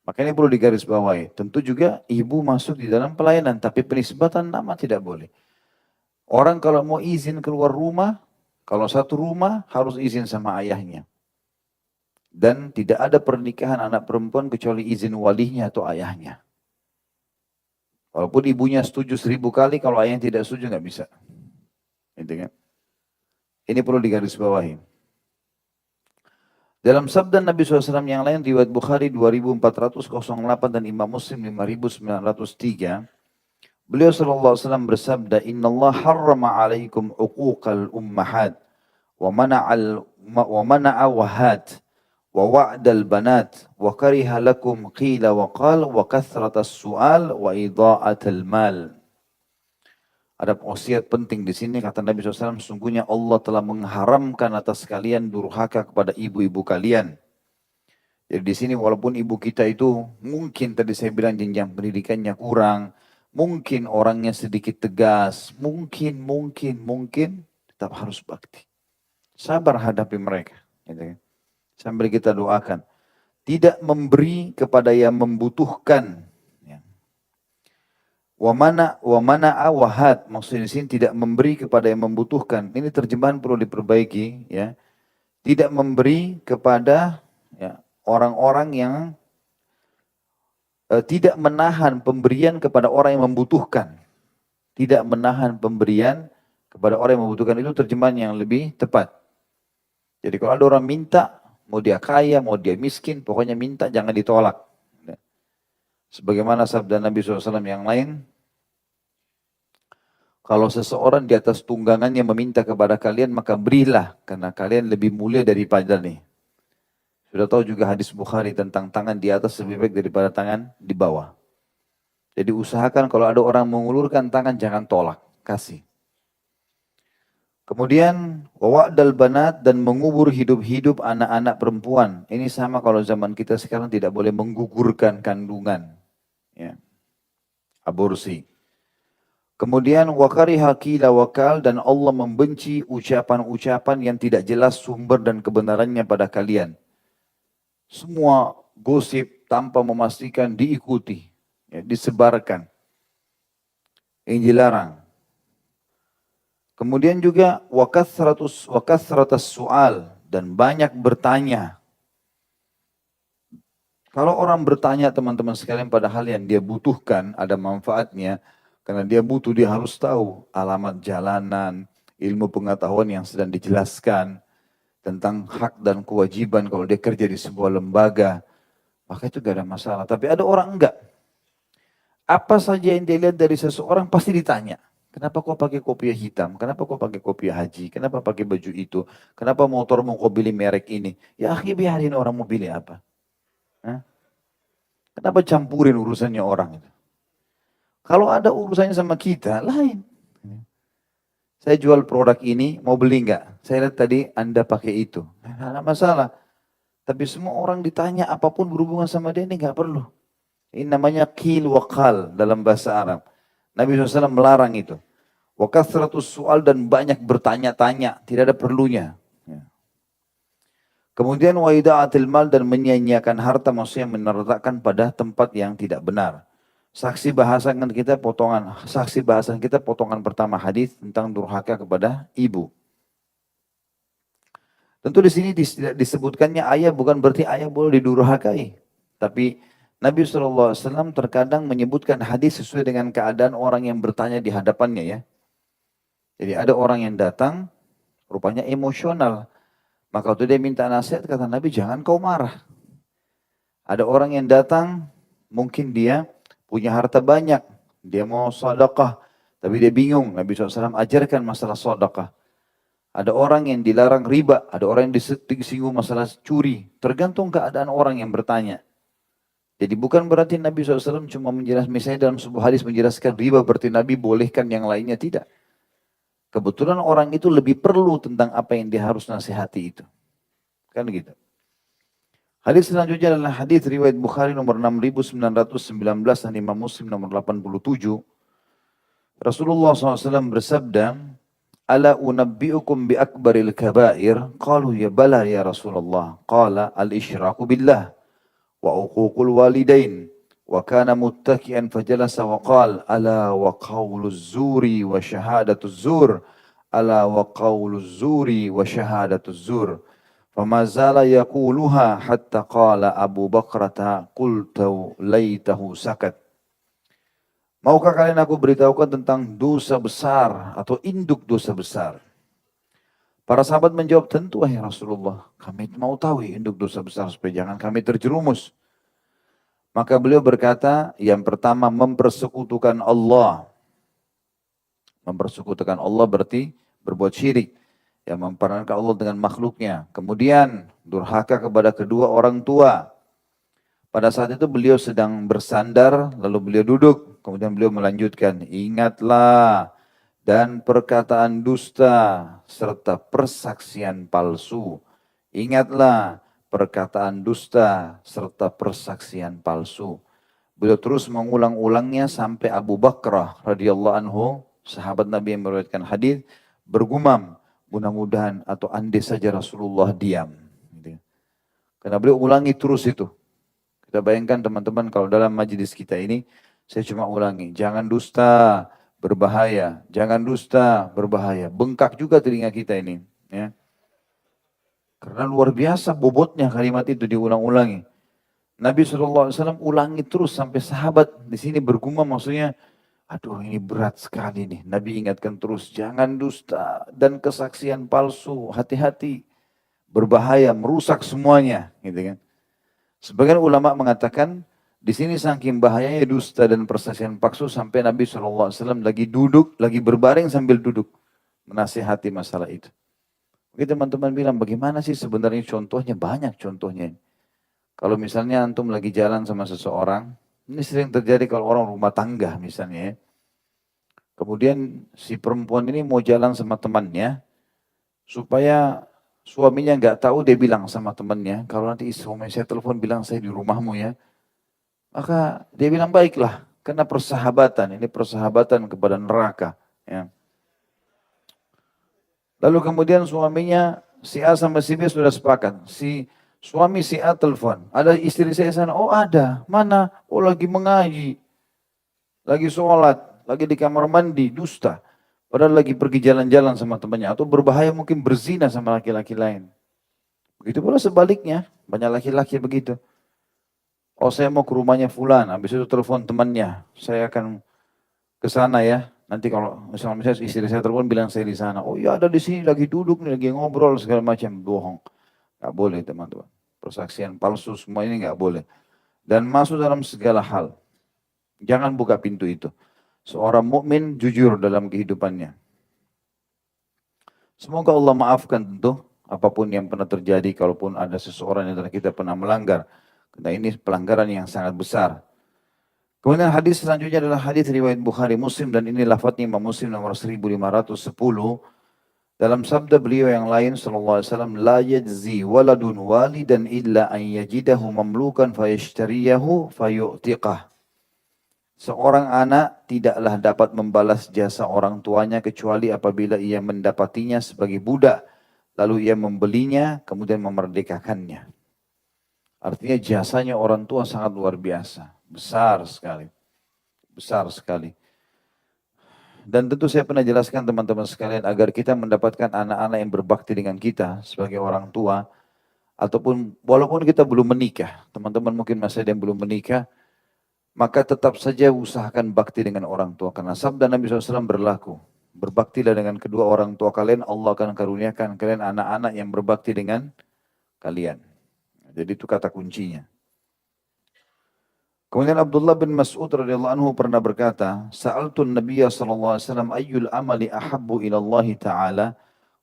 Makanya perlu digarisbawahi. Tentu juga ibu masuk di dalam pelayanan. Tapi penisbatan nama tidak boleh. Orang kalau mau izin keluar rumah, kalau satu rumah harus izin sama ayahnya. Dan tidak ada pernikahan anak perempuan kecuali izin walinya atau ayahnya. Walaupun ibunya setuju 1000 kali, kalau ayahnya tidak setuju nggak bisa. Gitu kan? Ini perlu digarisbawahi. Dalam sabda Nabi SAW yang lain, riwayat Bukhari 2408 dan Imam Muslim 5903, beliau SAW bersabda, Inna Allah harrama alaikum uquqal ummahat, wa mana'a wahat, wa wa'dal banat, wa kariha lakum qila wa qal, wa kathratas su'al, wa idha'atal mal. Ada wasiat penting di sini, kata Nabi SAW, sungguhnya Allah telah mengharamkan atas kalian durhaka kepada ibu-ibu kalian. Jadi di sini walaupun ibu kita itu mungkin tadi saya bilang jenjang pendidikannya kurang, mungkin orangnya sedikit tegas, mungkin tetap harus bakti. Sabar hadapi mereka. Gitu kan. Sambil kita doakan. Tidak memberi kepada yang membutuhkan. Wamana awahat, maksudnya di sini tidak memberi kepada yang membutuhkan. Ini terjemahan perlu diperbaiki, ya. Tidak memberi kepada ya, orang-orang yang tidak menahan pemberian kepada orang yang membutuhkan. Tidak menahan pemberian kepada orang yang membutuhkan, itu terjemahan yang lebih tepat. Jadi kalau ada orang minta, mau dia kaya, mau dia miskin, pokoknya minta jangan ditolak. Sebagaimana sabda Nabi SAW yang lain, kalau seseorang di atas tunggangannya meminta kepada kalian, maka berilah, karena kalian lebih mulia daripada nih. Sudah tahu juga hadis Bukhari tentang tangan di atas lebih baik daripada tangan di bawah. Jadi usahakan kalau ada orang mengulurkan tangan, jangan tolak, kasih. Kemudian, wa'dal banat, dan mengubur hidup-hidup anak-anak perempuan. Ini sama kalau zaman kita sekarang tidak boleh menggugurkan kandungan. Ya. Aborsi. Kemudian wakariha qila wakal, dan Allah membenci ucapan-ucapan yang tidak jelas sumber dan kebenarannya pada kalian. Semua gosip tanpa memastikan diikuti, ya, disebarkan. Ini dilarang. Kemudian juga wakathratus su'al, dan banyak bertanya. Kalau orang bertanya teman-teman sekalian pada hal yang dia butuhkan, ada manfaatnya. Karena dia butuh, dia harus tahu alamat jalanan, ilmu pengetahuan yang sedang dijelaskan, tentang hak dan kewajiban kalau dia kerja di sebuah lembaga. Maka itu gak ada masalah. Tapi ada orang enggak. Apa saja yang dia lihat dari seseorang pasti ditanya. Kenapa kau pakai kopiah hitam? Kenapa kau pakai kopiah haji? Kenapa pakai baju itu? Kenapa motormu kau beli merek ini? Ya akhirnya biarin orang mau pilih apa. Hah? Kenapa campurin urusannya orang itu? Kalau ada urusannya sama kita, lain. Saya jual produk ini, mau beli enggak? Saya lihat tadi Anda pakai itu. Tidak ada masalah. Tapi semua orang ditanya apapun berhubungan sama dia ini enggak perlu. Ini namanya qil wa qal dalam bahasa Arab. Nabi SAW melarang itu. Wa kathratus su'al, dan banyak bertanya-tanya, tidak ada perlunya. Kemudian wa ida'atil mal, dan menyia-nyiakan harta, maksudnya menertakkan pada tempat yang tidak benar. Saksi bahasan kita potongan pertama hadis tentang durhaka kepada ibu. Tentu di sini disebutkannya ayah bukan berarti ayah boleh didurhakai. Tapi Nabi SAW terkadang menyebutkan hadis sesuai dengan keadaan orang yang bertanya di hadapannya, ya. Jadi ada orang yang datang rupanya emosional. Maka waktu dia minta nasihat, kata Nabi, jangan kau marah. Ada orang yang datang, mungkin dia punya harta banyak, dia mau sedekah, tapi dia bingung. Nabi SAW ajarkan masalah sedekah. Ada orang yang dilarang riba, ada orang yang disinggung masalah curi. Tergantung keadaan orang yang bertanya. Jadi bukan berarti Nabi SAW cuma menjelaskan, misalnya dalam sebuah hadis menjelaskan riba, berarti Nabi bolehkan yang lainnya, tidak. Kebetulan orang itu lebih perlu tentang apa yang dia harus nasihati itu. Kan gitu. Hadis selanjutnya adalah hadis riwayat Bukhari nomor 6919 dan Imam Muslim nomor 87. Rasulullah SAW bersabda, Ala unabbi'ukum bi akbaril kabair? Qalu ya bala ya Rasulullah. Qala al-isyraku billah wa uququl walidain. Wa kana muttaki'an fajalasa wa qala ala wa qawluz zuri wa syahadatuz zur. Ala wa qawluz zuri wa syahadatuz zur. فما زال يقولها حتى قال أبو بكرة قلت ليته سكت. Maukah kalian aku beritahukan tentang dosa besar atau induk dosa besar? Para sahabat menjawab, tentu wahai Rasulullah, kami mau tahu induk dosa besar supaya jangan kami terjerumus. Maka beliau berkata, yang pertama mempersekutukan Allah. Mempersekutukan Allah berarti berbuat syirik. Yang memperankan Allah dengan makhluknya. Kemudian durhaka kepada kedua orang tua. Pada saat itu beliau sedang bersandar, lalu beliau duduk. Kemudian beliau melanjutkan, ingatlah dan perkataan dusta serta persaksian palsu. Ingatlah perkataan dusta serta persaksian palsu. Beliau terus mengulang-ulangnya sampai Abu Bakrah radhiyallahu anhu, sahabat Nabi yang meriwayatkan hadis, bergumam, mudah-mudahan atau andai saja Rasulullah diam. Gitu. Karena beliau ulangi terus itu. Kita bayangkan teman-teman kalau dalam majelis kita ini, saya cuma ulangi, jangan dusta, berbahaya, jangan dusta, berbahaya. Bengkak juga telinga kita ini. Ya. Karena luar biasa bobotnya kalimat itu diulang-ulangi. Nabi SAW ulangi terus sampai sahabat di sini bergumam, maksudnya, aduh ini berat sekali nih. Nabi ingatkan terus, jangan dusta dan kesaksian palsu, hati-hati, berbahaya, merusak semuanya. Gitu kan. Sebagian ulama mengatakan, di sini saking bahayanya dusta dan persaksian palsu sampai Nabi SAW lagi duduk, lagi berbaring sambil duduk. Menasihati masalah itu. Oke teman-teman bilang, bagaimana sih sebenarnya contohnya? Banyak contohnya. Kalau misalnya antum lagi jalan sama seseorang, ini sering terjadi kalau orang rumah tangga misalnya ya. Kemudian si perempuan ini mau jalan sama temannya, supaya suaminya nggak tahu, dia bilang sama temannya, kalau nanti suami saya telepon bilang saya di rumahmu ya. Maka dia bilang baiklah, karena persahabatan, ini persahabatan kepada neraka. Ya. Lalu kemudian suaminya, si A sama si B sudah sepakat. Suami si A telepon, ada istri saya sana, oh ada, mana? Oh lagi mengaji, lagi sholat, lagi di kamar mandi, dusta. Padahal lagi pergi jalan-jalan sama temannya, atau berbahaya mungkin berzina sama laki-laki lain. Begitu pula sebaliknya, banyak laki-laki begitu. Oh saya mau ke rumahnya fulan, habis itu telepon temannya, saya akan ke sana ya. Nanti kalau misalnya istri saya telepon bilang saya di sana. Oh iya ada di sini lagi duduk nih, lagi ngobrol segala macam, bohong. Gak boleh teman-teman. Persaksian palsu semua ini gak boleh. Dan masuk dalam segala hal. Jangan buka pintu itu. Seorang mukmin jujur dalam kehidupannya. Semoga Allah maafkan tentu apapun yang pernah terjadi, kalaupun ada seseorang yang kita pernah melanggar. Karena ini pelanggaran yang sangat besar. Kemudian hadis selanjutnya adalah hadis riwayat Bukhari Muslim, dan ini lafadznya Imam Muslim nomor 1510. Dalam sabda beliau yang lain sallallahu alaihi wasallam, la yajzi waladun walidan illa an yajidahu mamlukan fayashtariyahu fayu'tiqah. Seorang anak tidaklah dapat membalas jasa orang tuanya kecuali apabila ia mendapatinya sebagai budak, lalu ia membelinya kemudian memerdekakannya. Artinya jasanya orang tua sangat luar biasa, besar sekali. Besar sekali. Dan tentu saya pernah jelaskan teman-teman sekalian, agar kita mendapatkan anak-anak yang berbakti dengan kita sebagai orang tua, ataupun walaupun kita belum menikah, teman-teman mungkin masih ada yang belum menikah, maka tetap saja usahakan bakti dengan orang tua. Karena sabda Nabi SAW berlaku, berbaktilah dengan kedua orang tua kalian, Allah akan karuniakan kalian anak-anak yang berbakti dengan kalian. Jadi itu kata kuncinya. Kemudian Abdullah bin Mas'ud radhiyallahu anhu pernah berkata, "Sa'altun Nabiyya sallallahu alaihi wasallam ayyul amali ahabbu ila Allah Ta'ala?"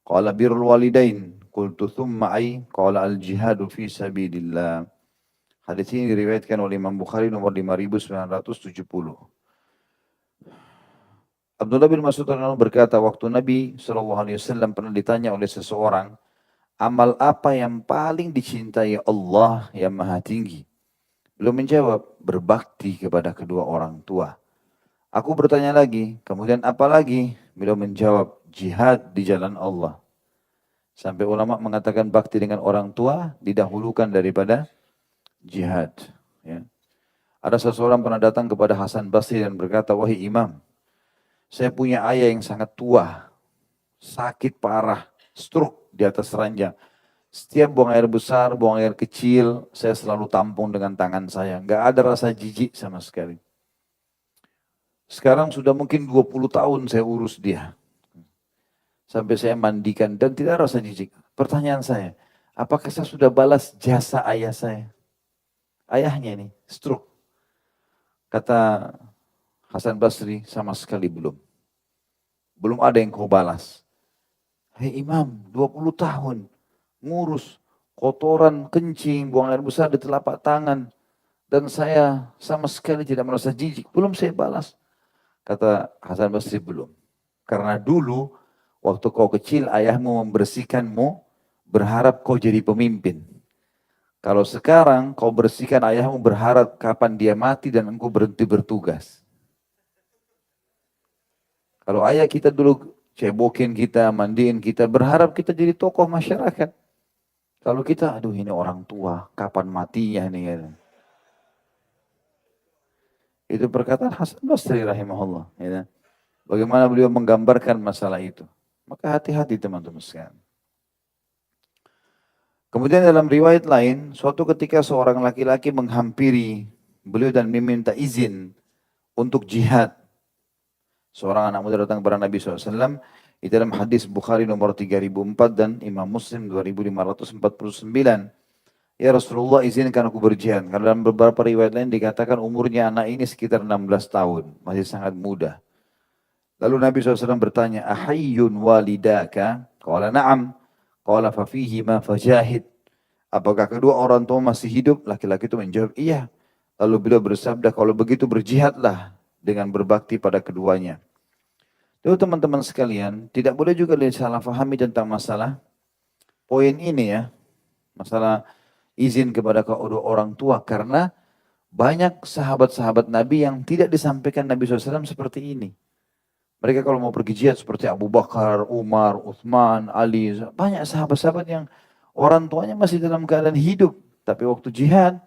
Qala birrul walidain. Qultu thumma ay? Qala al-jihadu fi sabilillah. Hadis ini diriwayatkan oleh Imam Bukhari nomor 5970. Abdullah bin Mas'ud radhiyallahu anhu berkata, waktu Nabi sallallahu alaihi wasallam pernah ditanya oleh seseorang, amal apa yang paling dicintai Allah yang Maha Tinggi? Beliau menjawab, berbakti kepada kedua orang tua. Aku bertanya lagi, kemudian apa lagi? Beliau menjawab, jihad di jalan Allah. Sampai ulama mengatakan bakti dengan orang tua didahulukan daripada jihad. Ya. Ada seseorang pernah datang kepada Hasan Basri dan berkata, wahai imam, saya punya ayah yang sangat tua, sakit parah, stroke di atas ranjang. Setiap buang air besar, buang air kecil, saya selalu tampung dengan tangan saya. Nggak ada rasa jijik sama sekali. Sekarang sudah mungkin 20 tahun saya urus dia. sampai saya mandikan dan tidak rasa jijik. Pertanyaan saya, apakah saya sudah balas jasa ayah saya? Ayahnya ini, stroke. Kata Hasan Basri, sama sekali belum. Belum ada yang kau balas. Hei Imam, 20 tahun, ngurus kotoran, kencing, buang air besar di telapak tangan. Dan saya sama sekali tidak merasa jijik. Belum saya balas. Kata Hasan Basri, belum. Karena dulu, waktu kau kecil, ayahmu membersihkanmu, berharap kau jadi pemimpin. Kalau sekarang kau bersihkan ayahmu berharap kapan dia mati dan engkau berhenti bertugas. Kalau ayah kita dulu cebokin kita, mandiin kita, berharap kita jadi tokoh masyarakat. Kalau kita, aduh ini orang tua, kapan matinya nih. Itu perkataan Hasan Basri rahimahullah. Ya. Bagaimana beliau menggambarkan masalah itu. Maka hati-hati teman-teman sekalian. Kemudian dalam riwayat lain, suatu ketika seorang laki-laki menghampiri beliau dan meminta izin untuk jihad. Seorang anak muda datang kepada Nabi SAW. Di dalam hadis Bukhari nomor 3004 dan Imam Muslim 2549. Ya Rasulullah izinkan aku berjihad. Karena dalam beberapa riwayat lain dikatakan umurnya anak ini sekitar 16 tahun. Masih sangat muda. Lalu Nabi SAW bertanya, ahayyun walidaka? Qala na'am. Qala fafihi ma fajahid. Apakah kedua orang tua masih hidup? Laki-laki itu menjawab, iya. Lalu beliau bersabda, kalau begitu berjihadlah dengan berbakti pada keduanya. Lalu teman-teman sekalian, tidak boleh juga disalah fahami tentang masalah poin ini ya. Masalah izin kepada kedua orang tua. Karena banyak sahabat-sahabat Nabi yang tidak disampaikan Nabi SAW seperti ini. Mereka kalau mau pergi jihad seperti Abu Bakar, Umar, Uthman, Ali, banyak sahabat-sahabat yang orang tuanya masih dalam keadaan hidup. Tapi waktu jihad,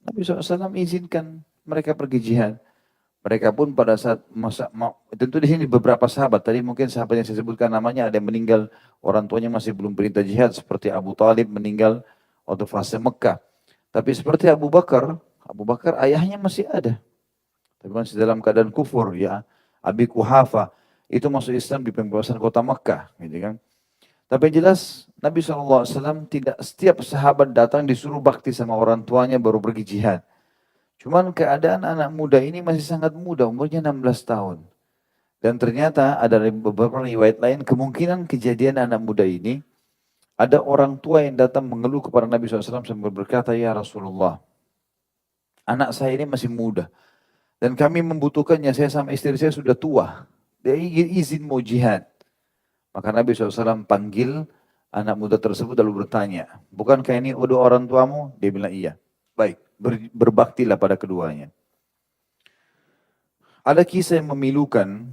Nabi SAW izinkan mereka pergi jihad. Mereka pun pada saat tentu di sini beberapa sahabat, tadi mungkin sahabat yang saya sebutkan namanya ada yang meninggal, orang tuanya masih belum perintah jihad, seperti Abu Talib meninggal waktu fase Mekah. Tapi seperti Abu Bakar ayahnya masih ada. Tapi masih dalam keadaan kufur ya. Abi Kuhafa itu masuk Islam di pembebasan kota Mekah, gitu kan. Tapi yang jelas Nabi SAW tidak setiap sahabat datang disuruh bakti sama orang tuanya baru pergi jihad. Cuman keadaan anak muda ini masih sangat muda, umurnya 16 tahun. Dan ternyata ada beberapa riwayat lain, kemungkinan kejadian anak muda ini, ada orang tua yang datang mengeluh kepada Nabi SAW sambil berkata, ya Rasulullah, anak saya ini masih muda. Dan kami membutuhkannya, saya sama istri saya sudah tua. Dia izin mau jihad. Maka Nabi SAW panggil anak muda tersebut lalu bertanya, bukankah ini udah orang tuamu? Dia bilang iya. Baik, berbaktilah pada keduanya. Ada kisah yang memilukan,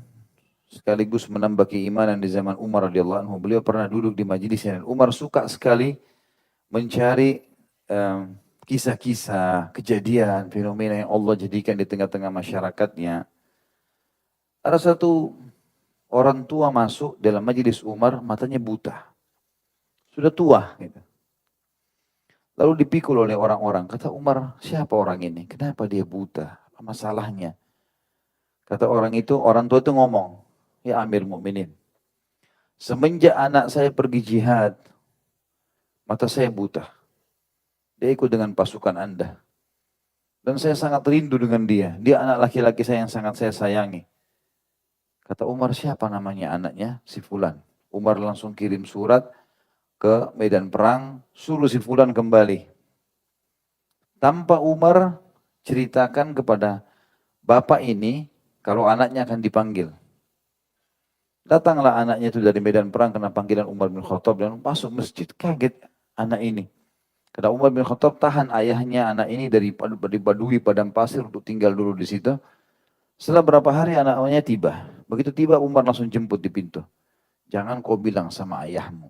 sekaligus menambah keimanan di zaman Umar radhiyallahu anhu. Beliau pernah duduk di majelis dan Umar suka sekali mencari kisah-kisah, kejadian, fenomena yang Allah jadikan di tengah-tengah masyarakatnya. Ada satu orang tua masuk dalam majelis Umar, matanya buta. Sudah tua. Gitu. Lalu dipikul oleh orang-orang. Kata Umar, siapa orang ini? Kenapa dia buta? Apa masalahnya? Kata orang tua itu ngomong, ya Amir Mukminin, semenjak anak saya pergi jihad, mata saya buta. Dia ikut dengan pasukan Anda. Dan saya sangat rindu dengan dia. Dia anak laki-laki saya yang sangat saya sayangi. Kata Umar, siapa namanya anaknya? Si Fulan. Umar langsung kirim surat ke medan perang, suruh si Fulan kembali. Tanpa Umar ceritakan kepada bapak ini, kalau anaknya akan dipanggil. Datanglah anaknya itu dari medan perang kena panggilan Umar bin Khattab dan masuk masjid, kaget anak ini. Karena Umar bin Khattab tahan ayahnya anak ini dari Badui padang pasir untuk tinggal dulu di situ. Setelah berapa hari anaknya tiba. Begitu tiba Umar langsung jemput di pintu. Jangan kau bilang sama ayahmu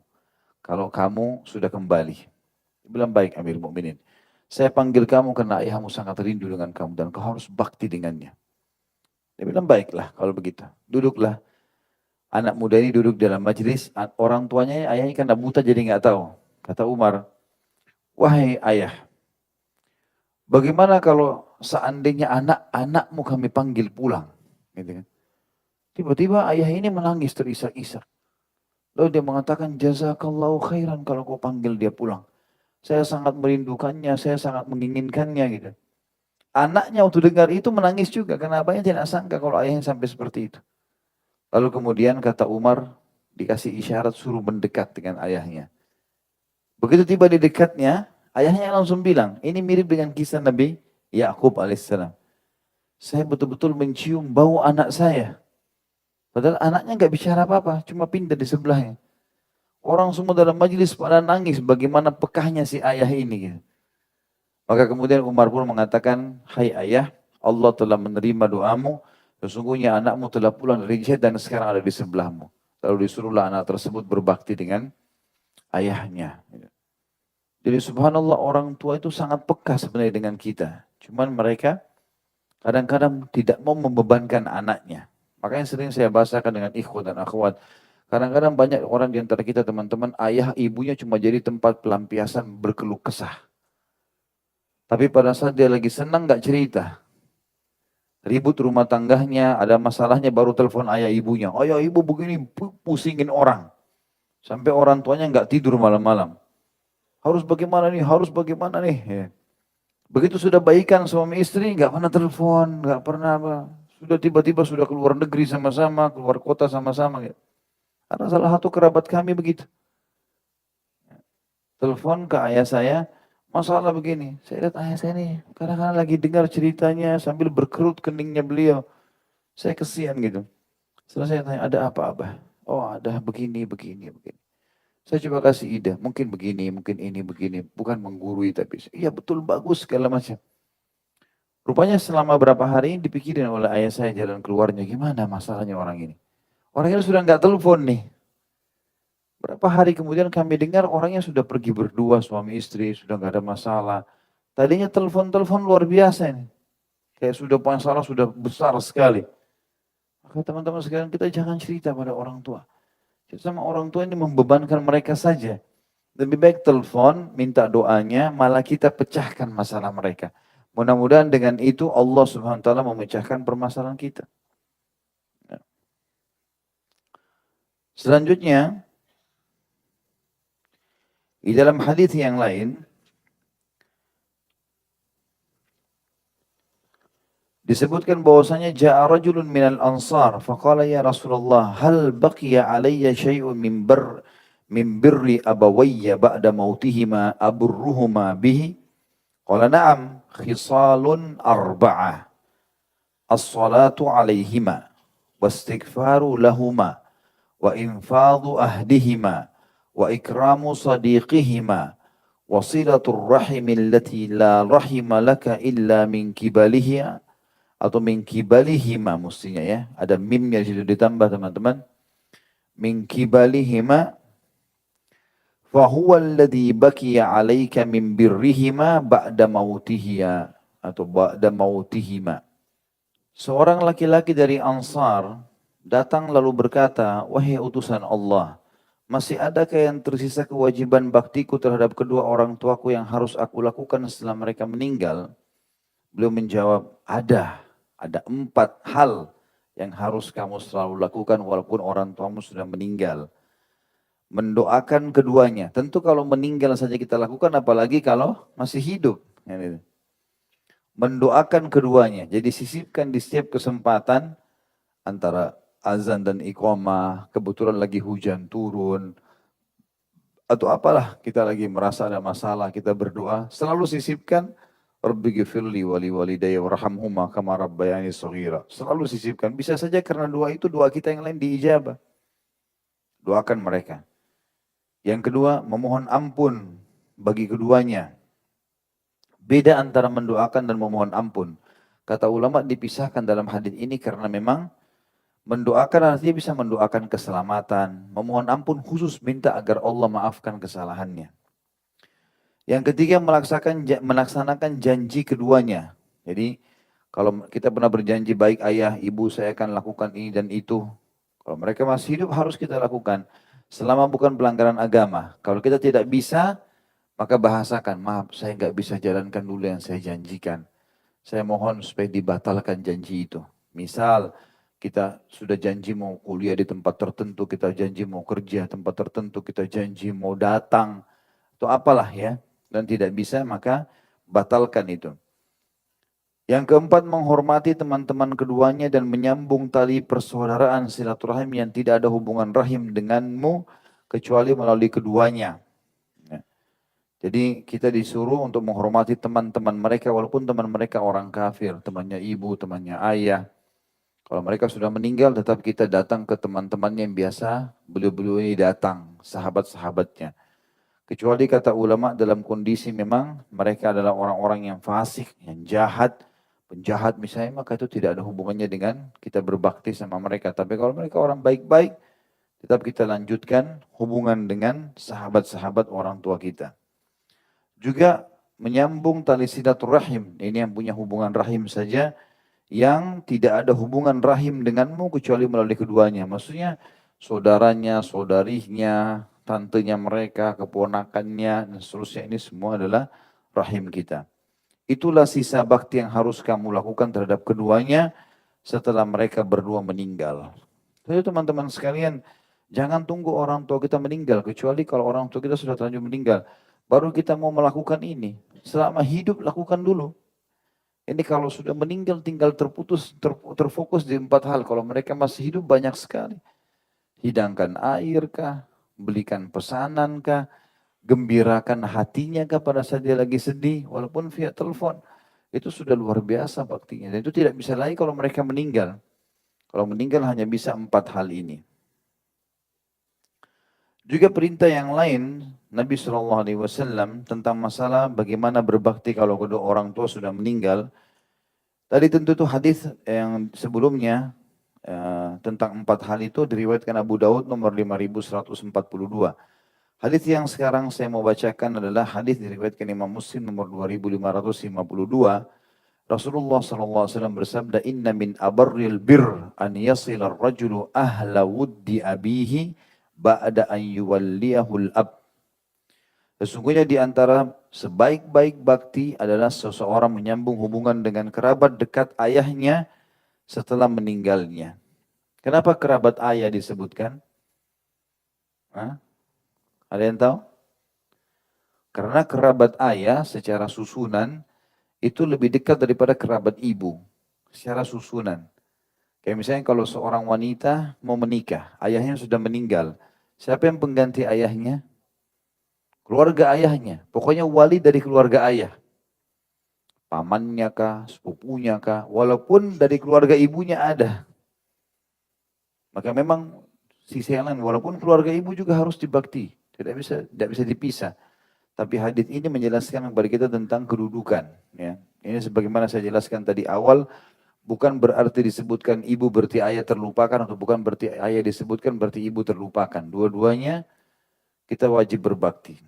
kalau kamu sudah kembali. Dia bilang baik Amir Mukminin. Saya panggil kamu karena ayahmu sangat rindu dengan kamu dan kau harus bakti dengannya. Dia bilang baiklah kalau begitu. Duduklah. Anak muda ini duduk dalam majelis, orang tuanya ayahnya kan buta jadi nggak tahu. Kata Umar, wahai ayah, bagaimana kalau seandainya anak-anakmu kami panggil pulang? Gitu kan. Tiba-tiba ayah ini menangis terisak-isak. Lalu dia mengatakan, jazakallahu khairan kalau kau panggil dia pulang. Saya sangat merindukannya, saya sangat menginginkannya gitu. Anaknya waktu dengar itu menangis juga, karena abahnya tidak sangka kalau ayahnya sampai seperti itu. Lalu kemudian kata Umar, dikasih isyarat suruh mendekat dengan ayahnya. Begitu tiba di dekatnya, ayahnya langsung bilang, ini mirip dengan kisah Nabi Yakub alaihissalam. Saya betul-betul mencium bau anak saya. Padahal anaknya nggak bicara apa-apa, cuma pindah di sebelahnya. Orang semua dalam majelis pada nangis bagaimana pekahnya si ayah ini. Gitu. Maka kemudian Umar pun mengatakan, hai ayah, Allah telah menerima doamu, sesungguhnya anakmu telah pulang dari jihad dan sekarang ada di sebelahmu. Lalu disuruhlah anak tersebut berbakti dengan ayahnya. Jadi subhanallah orang tua itu sangat peka sebenarnya dengan kita. Cuman mereka kadang-kadang tidak mau membebankan anaknya. Makanya sering saya bahasakan dengan ikhwan dan akhwat. Kadang-kadang banyak orang di antara kita teman-teman, ayah ibunya cuma jadi tempat pelampiasan berkeluh kesah. Tapi pada saat dia lagi senang gak cerita. Ribut rumah tangganya, ada masalahnya baru telepon ayah ibunya. Ayah ibu begini pusingin orang. Sampai orang tuanya gak tidur malam-malam. Harus bagaimana nih, harus bagaimana nih. Ya. Begitu sudah baikan suami istri, nggak pernah telepon, nggak pernah apa. Sudah tiba-tiba sudah keluar negeri sama-sama, keluar kota sama-sama. Gitu. Karena salah satu kerabat kami begitu. Telepon ke ayah saya, masalah begini. Saya lihat ayah saya nih, kadang-kadang lagi dengar ceritanya sambil berkerut keningnya beliau. Saya kesian gitu. Setelah saya tanya, ada apa abah? Oh ada begini, begini, begini. Saya coba kasih ide, mungkin begini, mungkin ini, begini. Bukan menggurui tapi, iya betul bagus segala macam. Rupanya selama berapa hari dipikirin oleh ayah saya jalan keluarnya, gimana masalahnya orang ini. Orang ini sudah nggak telepon nih. Berapa hari kemudian kami dengar orangnya sudah pergi berdua suami istri, sudah nggak ada masalah. Tadinya telepon-telepon luar biasa ini. Kayak sudah masalah sudah besar sekali. Maka teman-teman sekalian kita jangan cerita pada orang tua. Sama orang tua ini membebankan mereka saja. Lebih baik telepon, minta doanya, malah kita pecahkan masalah mereka. Mudah-mudahan dengan itu Allah Subhanahu wa taala memecahkan permasalahan kita. Selanjutnya, di dalam hadis yang lain disebutkan bahwasanya ja'a rajulun minal ansar faqala ya Rasulullah hal baqiya alayya syai'un min birri abawayya ba'da mautihima aburruhuma bihi qala na'am khisalun arba'ah as-salatu alaihima wastighfaru lahuma wa infadhu ahdihima wa ikramu sadiqihima wasilatul rahim allati la rahima laka illa min kibaliha atau min kibalihima mestinya ya. Ada mimnya di situ ditambah teman-teman. Min kibalihima fahuwa alladhi bakiya alaika min birrihima ba'da mautihia atau ba'da mautihima. Seorang laki-laki dari Ansar datang lalu berkata, wahai utusan Allah, masih adakah yang tersisa kewajiban baktiku terhadap kedua orang tuaku yang harus aku lakukan setelah mereka meninggal? Beliau menjawab, ada 4 hal yang harus kamu selalu lakukan walaupun orang tuamu sudah meninggal. Mendoakan keduanya. Tentu kalau meninggal saja kita lakukan, apalagi kalau masih hidup. Mendoakan keduanya. Jadi sisipkan di setiap kesempatan antara azan dan iqamah, kebetulan lagi hujan turun, atau apalah kita lagi merasa ada masalah, kita berdoa, selalu sisipkan Rabbi ghfirli wali walidayya warhamhuma kama rabbayani shaghira. Selalu sisipkan. Bisa saja karena doa itu doa kita yang lain diijabah. Doakan mereka. Yang kedua, memohon ampun bagi keduanya. Beda antara mendoakan dan memohon ampun. Kata ulama dipisahkan dalam hadis ini karena memang mendoakan artinya bisa mendoakan keselamatan. Memohon ampun khusus minta agar Allah maafkan kesalahannya. Yang ketiga melaksanakan janji keduanya. Jadi kalau kita pernah berjanji baik ayah, ibu saya akan lakukan ini dan itu. Kalau mereka masih hidup harus kita lakukan. Selama bukan pelanggaran agama. Kalau kita tidak bisa, maka bahasakan, maaf saya nggak bisa jalankan dulu yang saya janjikan. Saya mohon supaya dibatalkan janji itu. Misal Kita sudah janji mau kuliah di tempat tertentu, kita janji mau kerja tempat tertentu, kita janji mau datang, atau apalah ya, dan tidak bisa, maka batalkan itu. Yang keempat, menghormati teman-teman keduanya dan menyambung tali persaudaraan silaturahim yang tidak ada hubungan rahim denganmu kecuali melalui keduanya. Ya. Jadi kita disuruh untuk menghormati teman-teman mereka walaupun teman mereka orang kafir, temannya ibu, temannya ayah. Kalau mereka sudah meninggal tetap kita datang ke teman-temannya yang biasa beliau-beliau ini datang, sahabat-sahabatnya. Kecuali kata ulama dalam kondisi memang mereka adalah orang-orang yang fasik, yang jahat, penjahat misalnya, maka itu tidak ada hubungannya dengan kita berbakti sama mereka. Tapi kalau mereka orang baik-baik, tetap kita lanjutkan hubungan dengan sahabat-sahabat orang tua kita. Juga menyambung tali silaturahim, ini yang punya hubungan rahim saja, yang tidak ada hubungan rahim denganmu kecuali melalui keduanya. Maksudnya saudaranya, saudarinya, tantenya mereka, keponakannya, dan seterusnya, ini semua adalah rahim kita. Itulah sisa bakti yang harus kamu lakukan terhadap keduanya setelah mereka berdua meninggal. Jadi teman-teman sekalian, jangan tunggu orang tua kita meninggal, kecuali kalau orang tua kita sudah terlanjur meninggal. Baru kita mau melakukan ini. Selama hidup lakukan dulu. Ini kalau sudah meninggal tinggal terfokus di 4 hal. Kalau mereka masih hidup banyak sekali. Hidangkan air kah? Belikan pesanan kah? Gembirakan hatinya kah pada saat dia lagi sedih? Walaupun via telepon. Itu sudah luar biasa baktinya. Dan itu tidak bisa lagi kalau mereka meninggal. Kalau meninggal hanya bisa 4 hal ini. Juga perintah yang lain, Nabi SAW tentang masalah bagaimana berbakti kalau kedua orang tua sudah meninggal. Tadi tentu itu hadis yang sebelumnya tentang 4 hal itu diriwayatkan Abu Daud nomor 5142. Hadis yang sekarang saya mau bacakan adalah hadis diriwayatkan Imam Muslim nomor 2552. Rasulullah SAW bersabda, Inna min abarril bir an yasila rajulu ahla wuddi abihi ba'da an yuwalliyahul ab. Sesungguhnya di antara sebaik-baik bakti adalah seseorang menyambung hubungan dengan kerabat dekat ayahnya setelah meninggalnya. Kenapa kerabat ayah disebutkan? Hah? Ada yang tahu? Karena kerabat ayah secara susunan itu lebih dekat daripada kerabat ibu. Secara susunan. Kayak misalnya kalau seorang wanita mau menikah, ayahnya sudah meninggal. Siapa yang pengganti ayahnya? Keluarga ayahnya. Pokoknya wali dari keluarga ayah. Pamannya kah, sepupunya kah, walaupun dari keluarga ibunya ada. Maka memang sisi yang lain, walaupun keluarga ibu juga harus dibakti. Tidak bisa dipisah. Tapi hadis ini menjelaskan kepada kita tentang kedudukan. Ya. Ini sebagaimana saya jelaskan tadi awal, bukan berarti disebutkan ibu berarti ayah terlupakan, atau bukan berarti ayah disebutkan berarti ibu terlupakan. Dua-duanya kita wajib berbakti.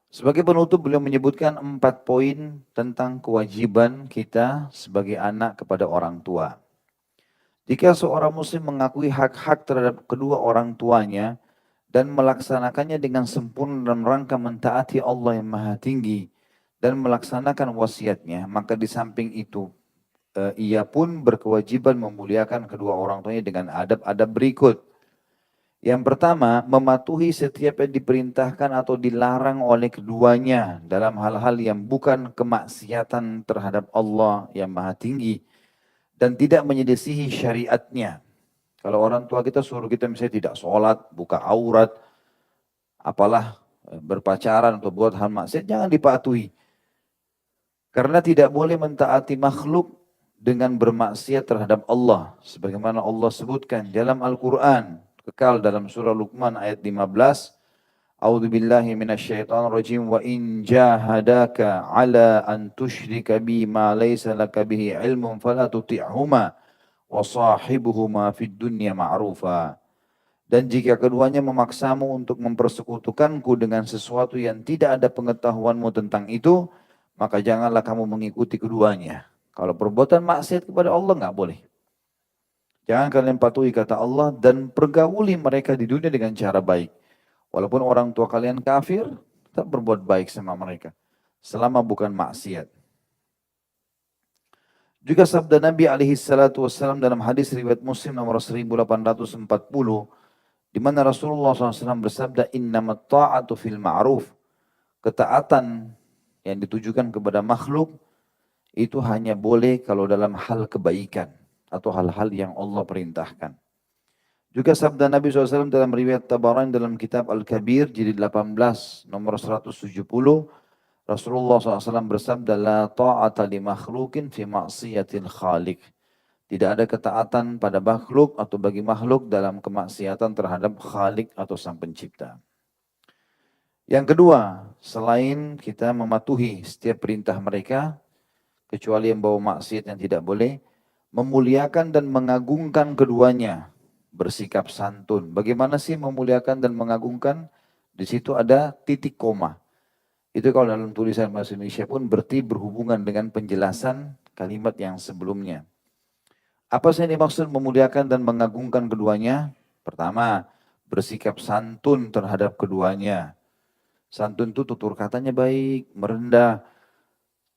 Sebagai penutup beliau menyebutkan 4 poin tentang kewajiban kita sebagai anak kepada orang tua. Jika seorang muslim mengakui hak-hak terhadap kedua orang tuanya dan melaksanakannya dengan sempurna dalam rangka mentaati Allah yang Maha Tinggi dan melaksanakan wasiatnya, maka di samping itu ia pun berkewajiban memuliakan kedua orang tuanya dengan adab-adab berikut. Yang pertama, mematuhi setiap yang diperintahkan atau dilarang oleh keduanya dalam hal-hal yang bukan kemaksiatan terhadap Allah yang Maha Tinggi dan tidak menyelisihi syariatnya. Kalau orang tua kita suruh kita misalnya tidak sholat, buka aurat, apalah berpacaran atau buat hal maksiat, jangan dipatuhi. Karena tidak boleh mentaati makhluk dengan bermaksiat terhadap Allah. Sebagaimana Allah sebutkan dalam Al-Quran, kekal dalam surah Luqman ayat 15, A'udzu billahi minasyaitonir rajim wa in jahadaka ala an tusyrika bi ma laysa laka bihi ilmun fala tuti'huma wa sahibuhuma fid dunya ma'rufa. Dan jika keduanya memaksamu untuk mempersekutukanku dengan sesuatu yang tidak ada pengetahuanmu tentang itu, maka janganlah kamu mengikuti keduanya. Kalau perbuatan maksiat kepada Allah nggak boleh. Jangan kalian patuhi kata Allah dan pergauli mereka di dunia dengan cara baik. Walaupun orang tua kalian kafir, tetap berbuat baik sama mereka. Selama bukan maksiat. Juga sabda Nabi alaihi salatu wassalam dalam hadis riwayat Muslim nomor 1840, di mana Rasulullah SAW bersabda, innamat ta'atu fil ma'ruf. Ketaatan yang ditujukan kepada makhluk itu hanya boleh kalau dalam hal kebaikan atau hal-hal yang Allah perintahkan. Juga sabda Nabi SAW dalam riwayat Tabarani dalam kitab Al-Kabir jilid 18 nomor 170, Rasulullah SAW bersabda, la ta'ata li makhlukin fi maksiatil khaliq. Tidak ada ketaatan pada makhluk atau bagi makhluk dalam kemaksiatan terhadap Khalik atau Sang Pencipta. Yang kedua, selain kita mematuhi setiap perintah mereka, kecuali yang bawa maksiat yang tidak boleh, memuliakan dan mengagungkan keduanya, bersikap santun. Bagaimana sih memuliakan dan mengagungkan? Di situ ada titik koma. Itu kalau dalam tulisan bahasa Indonesia pun berarti berhubungan dengan penjelasan kalimat yang sebelumnya. Apa sih yang dimaksud memuliakan dan mengagungkan keduanya? Pertama, bersikap santun terhadap keduanya. Santun itu tutur katanya baik, merendah.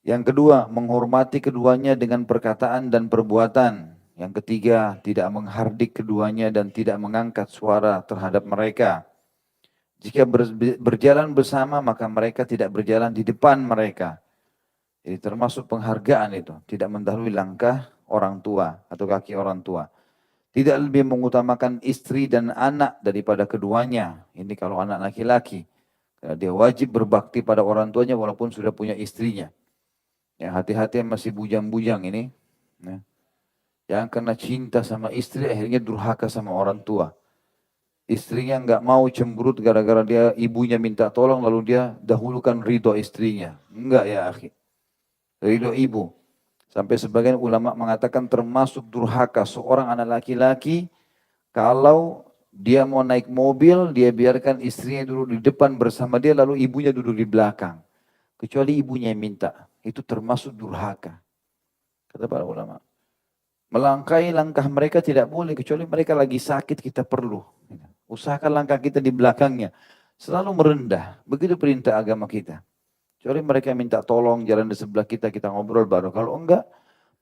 Yang kedua, menghormati keduanya dengan perkataan dan perbuatan. Yang ketiga, tidak menghardik keduanya dan tidak mengangkat suara terhadap mereka. Jika berjalan bersama, maka mereka tidak berjalan di depan mereka. Jadi termasuk penghargaan itu, tidak mendahului langkah orang tua atau kaki orang tua. Tidak lebih mengutamakan istri dan anak daripada keduanya. Ini kalau anak laki-laki. Karena dia wajib berbakti pada orang tuanya walaupun sudah punya istrinya. Ya, hati-hati yang masih bujang-bujang ini. Ya. Jangan karena cinta sama istri akhirnya durhaka sama orang tua. Istrinya nggak mau cemberut gara-gara dia ibunya minta tolong lalu dia dahulukan ridho istrinya. Enggak ya akhi. Ridho ibu. Sampai sebagian ulama mengatakan termasuk durhaka seorang anak laki-laki kalau dia mau naik mobil, dia biarkan istrinya duduk di depan bersama dia lalu ibunya duduk di belakang. Kecuali ibunya yang minta. Itu termasuk durhaka. Kata para ulama. Melangkahi langkah mereka tidak boleh kecuali mereka lagi sakit kita perlu. Usahakan langkah kita di belakangnya. Selalu merendah. Begitu perintah agama kita. Kecuali mereka minta tolong jalan di sebelah kita, kita ngobrol baru. Kalau enggak,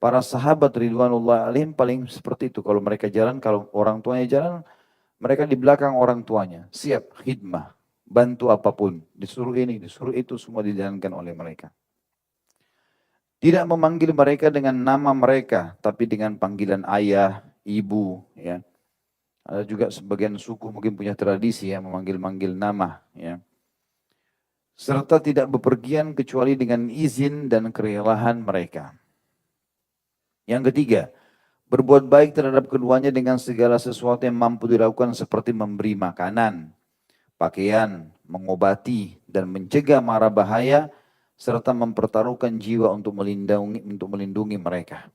para sahabat Ridwanullah alaihim paling seperti itu. Kalau mereka jalan, kalau orang tuanya jalan, mereka di belakang orang tuanya. Siap, khidmah, bantu apapun. Disuruh ini, disuruh itu, semua dijalankan oleh mereka. Tidak memanggil mereka dengan nama mereka, tapi dengan panggilan ayah, ibu. Ya. Ada juga sebagian suku mungkin punya tradisi ya, memanggil-manggil nama. Ya. Serta tidak bepergian kecuali dengan izin dan kerelaan mereka. Yang ketiga, berbuat baik terhadap keduanya dengan segala sesuatu yang mampu dilakukan seperti memberi makanan, pakaian, mengobati, dan mencegah mara bahaya, serta mempertaruhkan jiwa untuk melindungi mereka.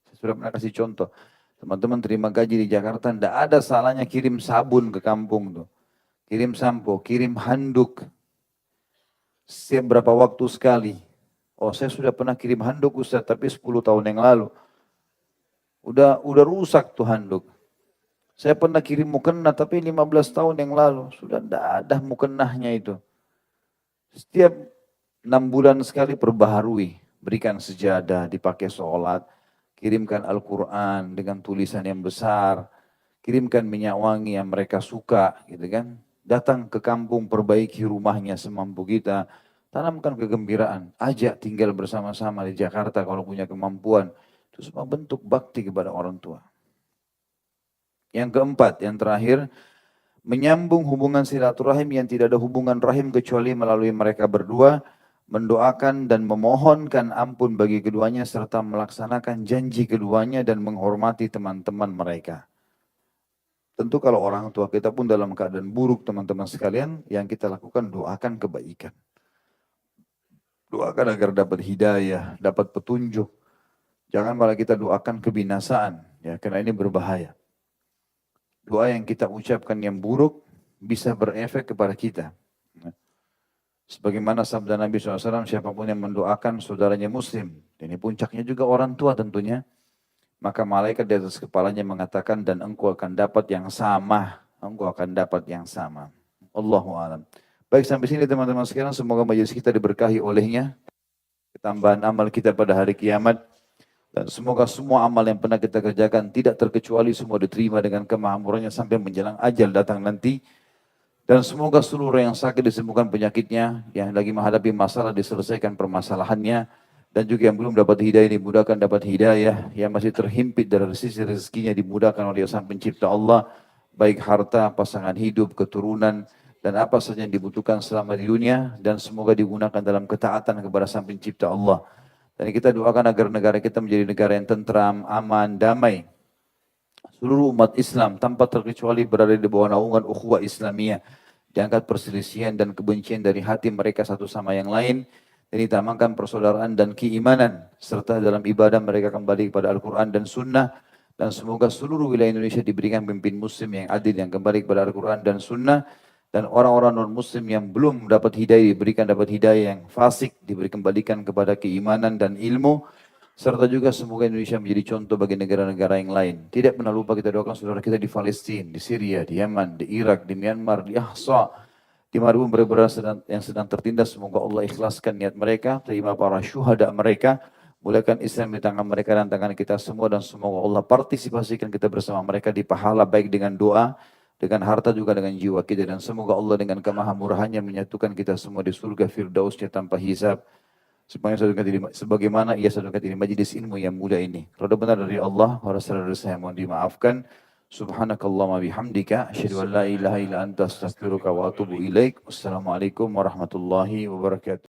Saya sudah pernah kasih contoh, teman-teman terima gaji di Jakarta, tidak ada salahnya kirim sabun ke kampung tuh, kirim sampo, kirim handuk, setiap berapa waktu sekali. Oh saya sudah pernah kirim handuk Ustaz, tapi 10 tahun yang lalu. Udah rusak tuh handuk. Saya pernah kirim mukena tapi 15 tahun yang lalu. Sudah tidak ada mukenahnya itu. Setiap 6 bulan sekali perbaharui. Berikan sejadah, dipakai sholat. Kirimkan Al-Quran dengan tulisan yang besar. Kirimkan minyak wangi yang mereka suka. Gitu kan. Datang ke kampung, perbaiki rumahnya semampu kita. Tanamkan kegembiraan. Ajak tinggal bersama-sama di Jakarta kalau punya kemampuan. Itu semua bentuk bakti kepada orang tua. Yang keempat, yang terakhir, menyambung hubungan silaturahim yang tidak ada hubungan rahim kecuali melalui mereka berdua, mendoakan dan memohonkan ampun bagi keduanya serta melaksanakan janji keduanya dan menghormati teman-teman mereka. Tentu kalau orang tua kita pun dalam keadaan buruk teman-teman sekalian, yang kita lakukan doakan kebaikan. Doakan agar dapat hidayah, dapat petunjuk. Jangan malah kita doakan kebinasaan, ya, karena ini berbahaya. Doa yang kita ucapkan yang buruk bisa berefek kepada kita. Sebagaimana sabda Nabi SAW, siapapun yang mendoakan saudaranya muslim, ini puncaknya juga orang tua tentunya, maka malaikat di atas kepalanya mengatakan, dan engkau akan dapat yang sama, engkau akan dapat yang sama. Allahu a'lam. Baik, sampai sini teman-teman sekalian, semoga majelis kita diberkahi olehnya, ketambahan amal kita pada hari kiamat. Dan semoga semua amal yang pernah kita kerjakan tidak terkecuali semua diterima dengan kemahamurannya sampai menjelang ajal datang nanti. Dan semoga seluruh yang sakit disembuhkan penyakitnya, yang lagi menghadapi masalah diselesaikan permasalahannya, dan juga yang belum dapat hidayah dimudahkan dapat hidayah, yang masih terhimpit dari sisi rezekinya dimudahkan oleh Sang Pencipta Allah, baik harta, pasangan hidup, keturunan, dan apa saja yang dibutuhkan selama di dunia, dan semoga digunakan dalam ketaatan kepada Sang Pencipta Allah. Dan kita doakan agar negara kita menjadi negara yang tentram, aman, damai. Seluruh umat Islam tanpa terkecuali berada di bawah naungan ukhuwah Islamiyah. Diangkat perselisihan dan kebencian dari hati mereka satu sama yang lain. Dan ditambahkan persaudaraan dan keimanan. Serta dalam ibadah mereka kembali kepada Al-Quran dan Sunnah. Dan semoga seluruh wilayah Indonesia diberikan pemimpin muslim yang adil yang kembali kepada Al-Quran dan Sunnah. Dan orang-orang non-muslim yang belum dapat hidayah diberikan dapat hidayah yang fasik. Diberi kembalikan kepada keimanan dan ilmu. Serta juga semoga Indonesia menjadi contoh bagi negara-negara yang lain. Tidak pernah lupa kita doakan saudara kita di Palestina, di Syria, di Yaman, di Irak, di Myanmar, di Ahsa, di Maribun benar-benar yang sedang tertindas. Semoga Allah ikhlaskan niat mereka, terima para syuhada mereka, mulakan Islam di tangan mereka dan tangan kita semua, dan semoga Allah partisipasikan kita bersama mereka di pahala baik dengan doa, dengan harta juga dengan jiwa kita, dan semoga Allah dengan kemahamurahannya menyatukan kita semua di surga firdausnya tanpa hisab. Sebagaimana ia sadarkan di majlis ilmu yang mulia ini. Kalau benar dari Allah, harus dari saya mohon dimaafkan. Subhanakallahumma bihamdika, asyhadu an la ilaha illa anta astaghfiruka wa atubu ilaik. Wassalamualaikum warahmatullahi wabarakatuh.